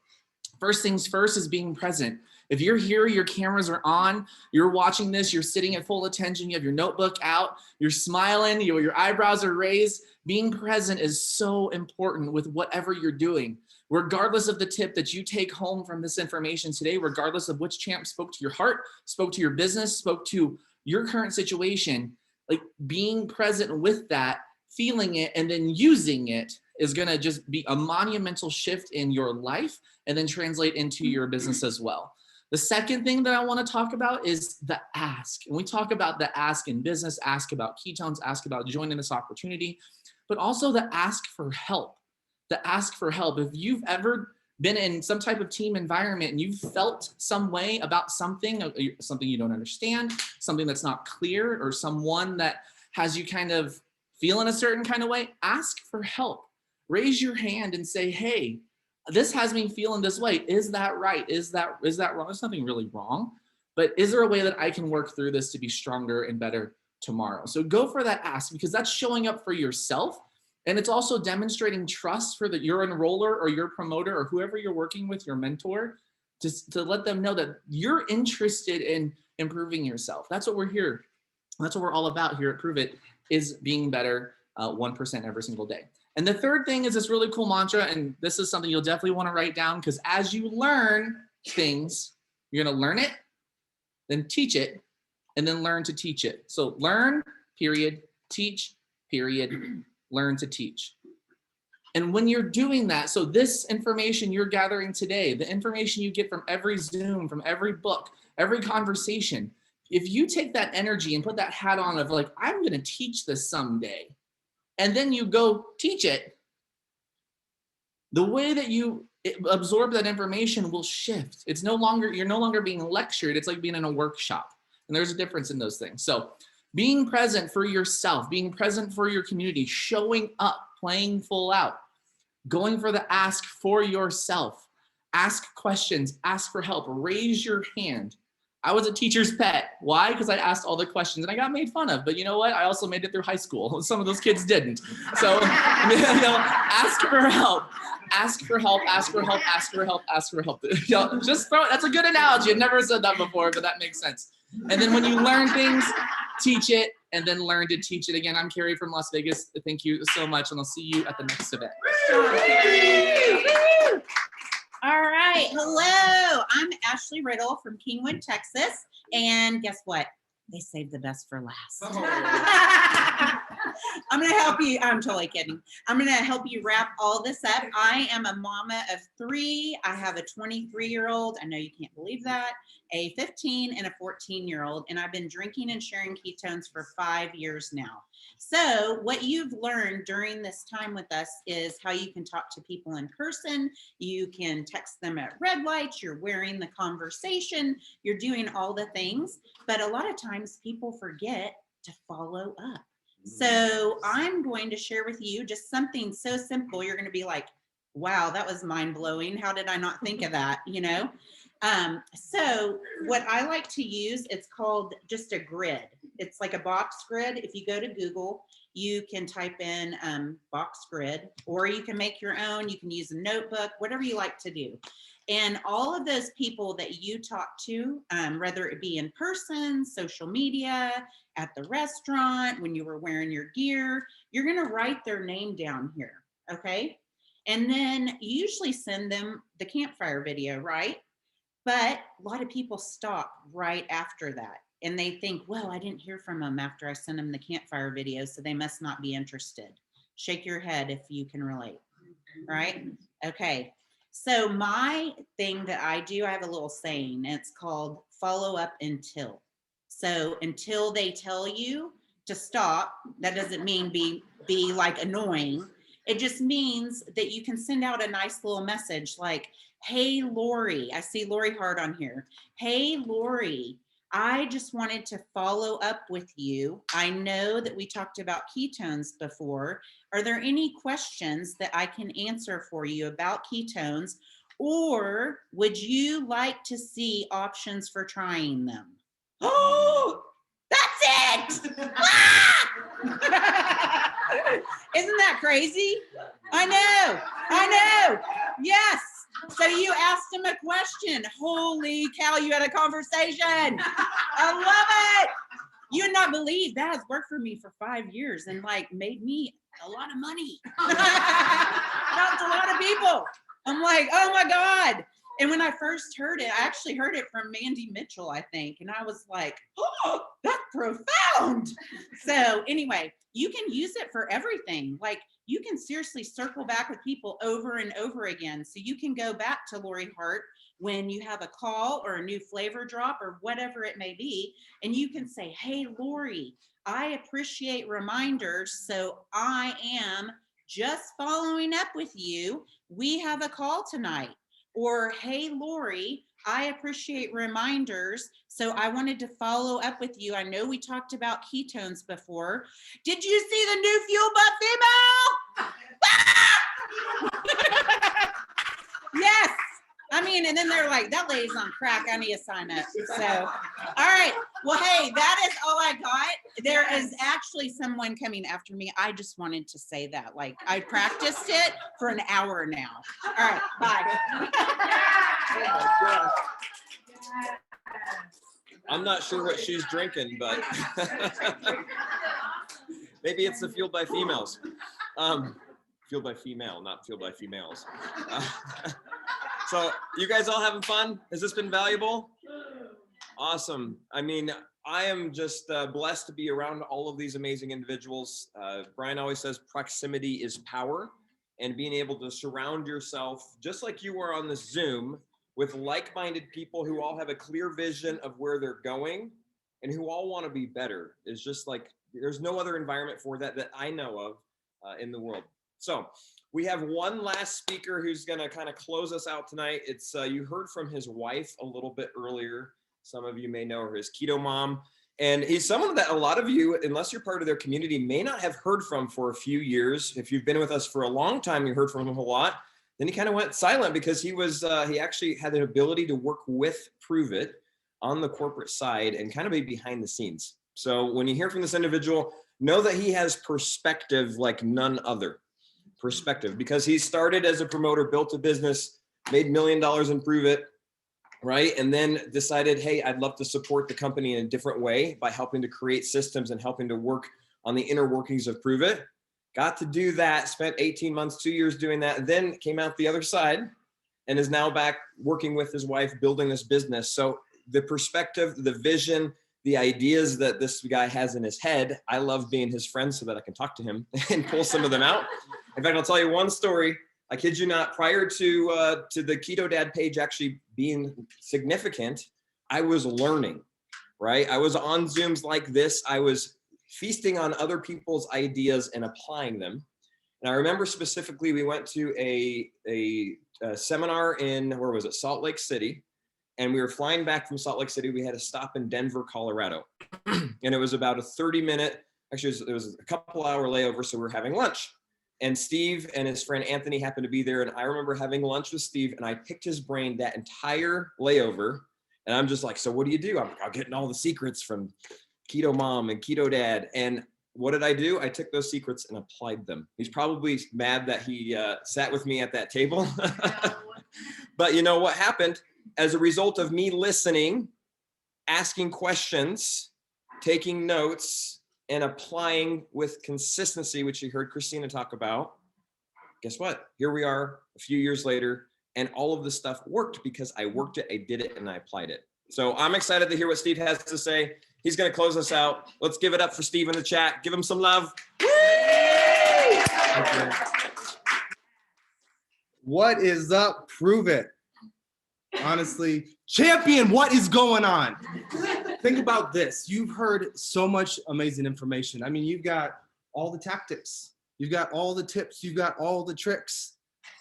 first things first is being present. If you're here, your cameras are on, you're watching this, you're sitting at full attention, you have your notebook out, you're smiling, your eyebrows are raised. Being present is so important with whatever you're doing. Regardless of the tip that you take home from this information today, regardless of which champ spoke to your heart, spoke to your business, spoke to your current situation, like being present with that, feeling it, and then using it is gonna just be a monumental shift in your life and then translate into your business as well. The second thing that I wanna talk about is the ask. And we talk about the ask in business, ask about ketones, ask about joining this opportunity, but also the ask for help. The ask for help. If you've ever been in some type of team environment and you've felt some way about something you don't understand, something that's not clear, or someone that has you kind of feeling a certain kind of way, ask for help. Raise your hand and say, hey, this has me feeling this way. Is that right? Is that wrong? There's nothing really wrong, but is there a way that I can work through this to be stronger and better tomorrow? So go for that ask because that's showing up for yourself. And it's also demonstrating trust for your enroller or your promoter or whoever you're working with, your mentor, to let them know that you're interested in improving yourself. That's what we're here. That's what we're all about here at Prove It, is being better 1% every single day. And the third thing is this really cool mantra, and this is something you'll definitely want to write down because as you learn things, you're going to learn it, then teach it, and then learn to teach it. So learn, period, teach, period, learn to teach. And when you're doing that, so this information you're gathering today, the information you get from every Zoom, from every book, every conversation, if you take that energy and put that hat on of like, I'm going to teach this someday, and then you go teach it, the way that you absorb that information will shift. It's no longer, you're no longer being lectured. It's like being in a workshop. And there's a difference in those things. So being present for yourself, being present for your community, showing up, playing full out, going for the ask for yourself, ask questions, ask for help, raise your hand. I was a teacher's pet. Why? Because I asked all the questions and I got made fun of. But you know what? I also made it through high school. Some of those kids didn't. So ask for help. Ask for help, ask for help, ask for help, ask for help. Just throw it. That's a good analogy. I've never said that before, but that makes sense. And then when you learn things, teach it, and then learn to teach it. Again, I'm Carrie from Las Vegas. Thank you so much, and I'll see you at the next event. All right. Hello. I'm Ashley Riddle from Kingwood, Texas. And guess what? They saved the best for last. I'm going to help you. I'm totally kidding. I'm going to help you wrap all this up. I am a mama of 3. I have a 23-year-old. I know you can't believe that. A 15 and a 14-year-old. And I've been drinking and sharing ketones for 5 years now. So what you've learned during this time with us is how you can talk to people in person. You can text them at red lights. You're wearing the conversation. You're doing all the things. But a lot of times people forget to follow up. So I'm going to share with you just something so simple. You're going to be like, wow, that was mind blowing. How did I not think of that? You know? So what I like to use, it's called just a grid. It's like a box grid. If you go to Google, you can type in box grid, or you can make your own. You can use a notebook, whatever you like to do. And all of those people that you talk to, whether it be in person, social media, at the restaurant, when you were wearing your gear, you're going to write their name down here. Okay. And then you usually send them the campfire video, right? But a lot of people stop right after that. And they think, well, I didn't hear from them after I sent them the campfire video, so they must not be interested. Shake your head if you can relate, right? Okay. So my thing that I do, I have a little saying, it's called follow up until. So until they tell you to stop, that doesn't mean be like annoying. It just means that you can send out a nice little message like, hey, Lori, I see Lori Hart on here. Hey, Lori, I just wanted to follow up with you. I know that we talked about ketones before. Are there any questions that I can answer for you about ketones? Or would you like to see options for trying them? Oh, that's it! Isn't that crazy? I know. Yes. So you asked him a question. Holy cow, you had a conversation. I love it. You would not believe that has worked for me for 5 years and like made me a lot of money. Helped a lot of people. I'm like, oh my God. And when I first heard it, I actually heard it from Mandy Mitchell, I think. And I was like, oh, that's profound. So anyway, you can use it for everything. Like you can seriously circle back with people over and over again. So you can go back to Lori Hart when you have a call or a new flavor drop or whatever it may be. And you can say, hey, Lori, I appreciate reminders. So I am just following up with you. We have a call tonight. Or, hey, Lori, I appreciate reminders. So I wanted to follow up with you. I know we talked about ketones before. Did you see the new Fuel But Female? Yes. I mean, and then they're like, that lady's on crack. I need to sign up. So, all right. Well, hey, that is all I got. There is actually someone coming after me. I just wanted to say that. Like, I practiced it for an hour now. All right. Bye. I'm not sure what she's drinking, but maybe it's the Fueled by Females. Fueled by female, not fueled by females. So you guys all having fun? Has this been valuable? Awesome. I mean, I am just blessed to be around all of these amazing individuals. Brian always says proximity is power, and being able to surround yourself, just like you are on this Zoom, with like-minded people who all have a clear vision of where they're going and who all want to be better is just like, there's no other environment for that I know of in the world. So we have one last speaker who's going to kind of close us out tonight. It's you heard from his wife a little bit earlier. Some of you may know her as Keto Mom. And he's someone that a lot of you, unless you're part of their community, may not have heard from for a few years. If you've been with us for a long time, you heard from him a lot. Then he kind of went silent because he actually had the ability to work with Prove It on the corporate side and kind of be behind the scenes. So when you hear from this individual, know that he has perspective like none other. Perspective, because he started as a promoter, built a business, made $1 million in Prove It, right? And then decided, hey, I'd love to support the company in a different way by helping to create systems and helping to work on the inner workings of Prove It. Got to do that, spent 18 months, 2 years doing that, then came out the other side and is now back working with his wife, building this business. So the perspective, the vision, the ideas that this guy has in his head, I love being his friend so that I can talk to him and pull some of them out. In fact, I'll tell you one story. I kid you not, prior to the Keto Dad page actually being significant, I was learning, right? I was on Zooms like this. I was feasting on other people's ideas and applying them. And I remember specifically, we went to a seminar in, where was it? Salt Lake City. And we were flying back from Salt Lake City. We had a stop in Denver, Colorado. And it was about a 30-minute, actually it was a couple hour layover. So we were having lunch. And Steve and his friend Anthony happened to be there. And I remember having lunch with Steve and I picked his brain that entire layover. And I'm just like, so what do you do? I'm getting all the secrets from Keto Mom and Keto Dad. And what did I do? I took those secrets and applied them. He's probably mad that he sat with me at that table. But you know what happened? As a result of me listening, asking questions, taking notes, and applying with consistency, which you heard Christina talk about, guess what? Here we are a few years later, and all of this stuff worked because I worked it, I did it, and I applied it. So I'm excited to hear what Steve has to say. He's going to close us out. Let's give it up for Steve in the chat. Give him some love. What is up? Prove it. Honestly, champion, what is going on? Think about this. You've heard so much amazing information. I mean, you've got all the tactics, you've got all the tips, you've got all the tricks.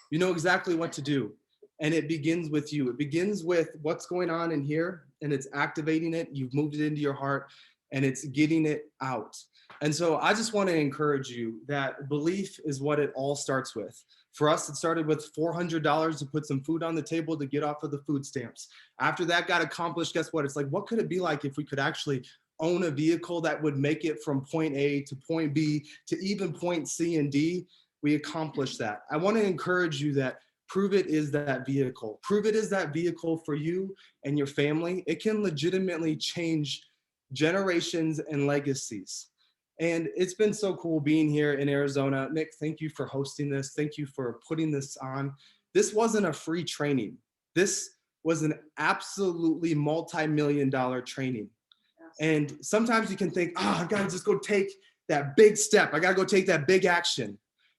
You know exactly what to do. And it begins with you. It begins with what's going on in here, and it's activating it. You've moved it into your heart, and it's getting it out. And so I just want to encourage you that belief is what it all starts with. For us, it started with $400 to put some food on the table to get off of the food stamps. After that got accomplished, guess what? It's like, what could it be like if we could actually own a vehicle that would make it from point A to point B to even point C and D? We accomplished that. I want to encourage you that Prove It is that vehicle. Prove It is that vehicle for you and your family. It can legitimately change generations and legacies. And it's been so cool being here in Arizona. Nick, thank you for hosting this. Thank you for putting this on. This wasn't a free training. This was an absolutely multi-million-dollar training. And sometimes you can think, I gotta just go take that big step. I gotta go take that big action.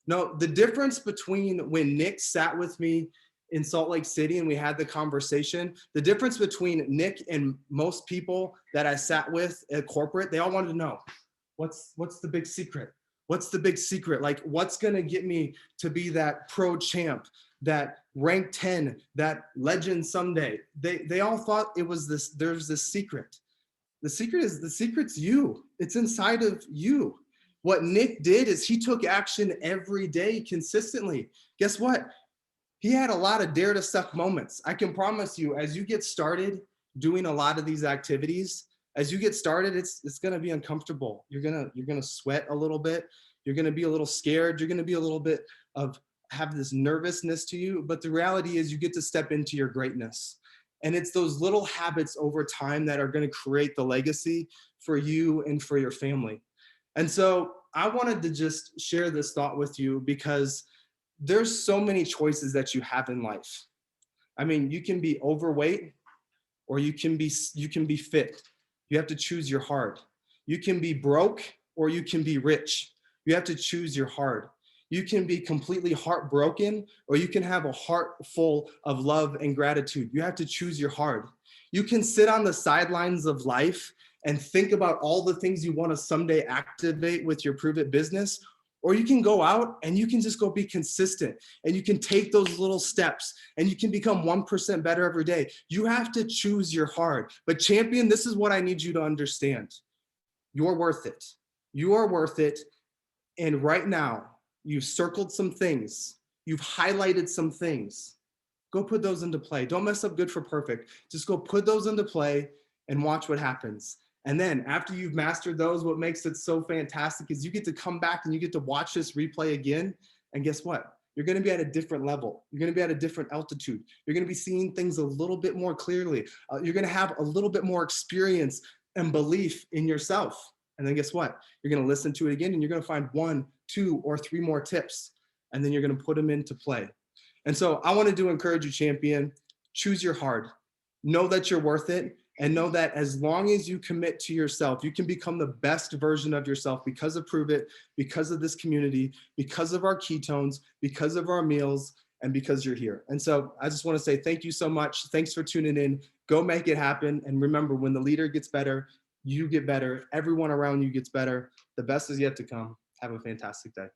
No, the difference between when Nick sat with me in Salt Lake City and we had the conversation, the difference between Nick and most people that I sat with at corporate, they all wanted to know, what's the big secret? What's the big secret? Like, what's gonna get me to be that pro champ, that rank 10, that legend someday? They all thought it was this, there's this secret. The secret's you. It's inside of you. What Nick did is he took action every day consistently. Guess what? He had a lot of dare to step moments. I can promise you, as you get started doing a lot of these activities, as you get started, it's gonna be uncomfortable. You're gonna sweat a little bit. You're gonna be a little scared. You're gonna be a little bit have this nervousness to you. But the reality is you get to step into your greatness. And it's those little habits over time that are gonna create the legacy for you and for your family. And so I wanted to just share this thought with you because there's so many choices that you have in life. I mean, you can be overweight or you can be fit. You have to choose your heart. You can be broke or you can be rich. You have to choose your heart. You can be completely heartbroken or you can have a heart full of love and gratitude. You have to choose your heart. You can sit on the sidelines of life and think about all the things you want to someday activate with your Prove It business, or you can go out and you can just go be consistent and you can take those little steps and you can become 1% better every day. You have to choose your heart. But champion, this is what I need you to understand. You're worth it. You are worth it. And right now, you've circled some things. You've highlighted some things. Go put those into play. Don't mess up good for perfect. Just go put those into play and watch what happens. And then after you've mastered those, what makes it so fantastic is you get to come back and you get to watch this replay again. And guess what? You're going to be at a different level. You're going to be at a different altitude. You're going to be seeing things a little bit more clearly. You're going to have a little bit more experience and belief in yourself. And then guess what? You're going to listen to it again and you're going to find 1, 2, or 3 more tips. And then you're going to put them into play. And so I wanted to encourage you, champion, choose your heart. Know that you're worth it. And know that as long as you commit to yourself, you can become the best version of yourself because of Prove It, because of this community, because of our ketones, because of our meals, and because you're here. And so I just want to say thank you so much. Thanks for tuning in. Go make it happen. And remember, when the leader gets better, you get better. Everyone around you gets better. The best is yet to come. Have a fantastic day.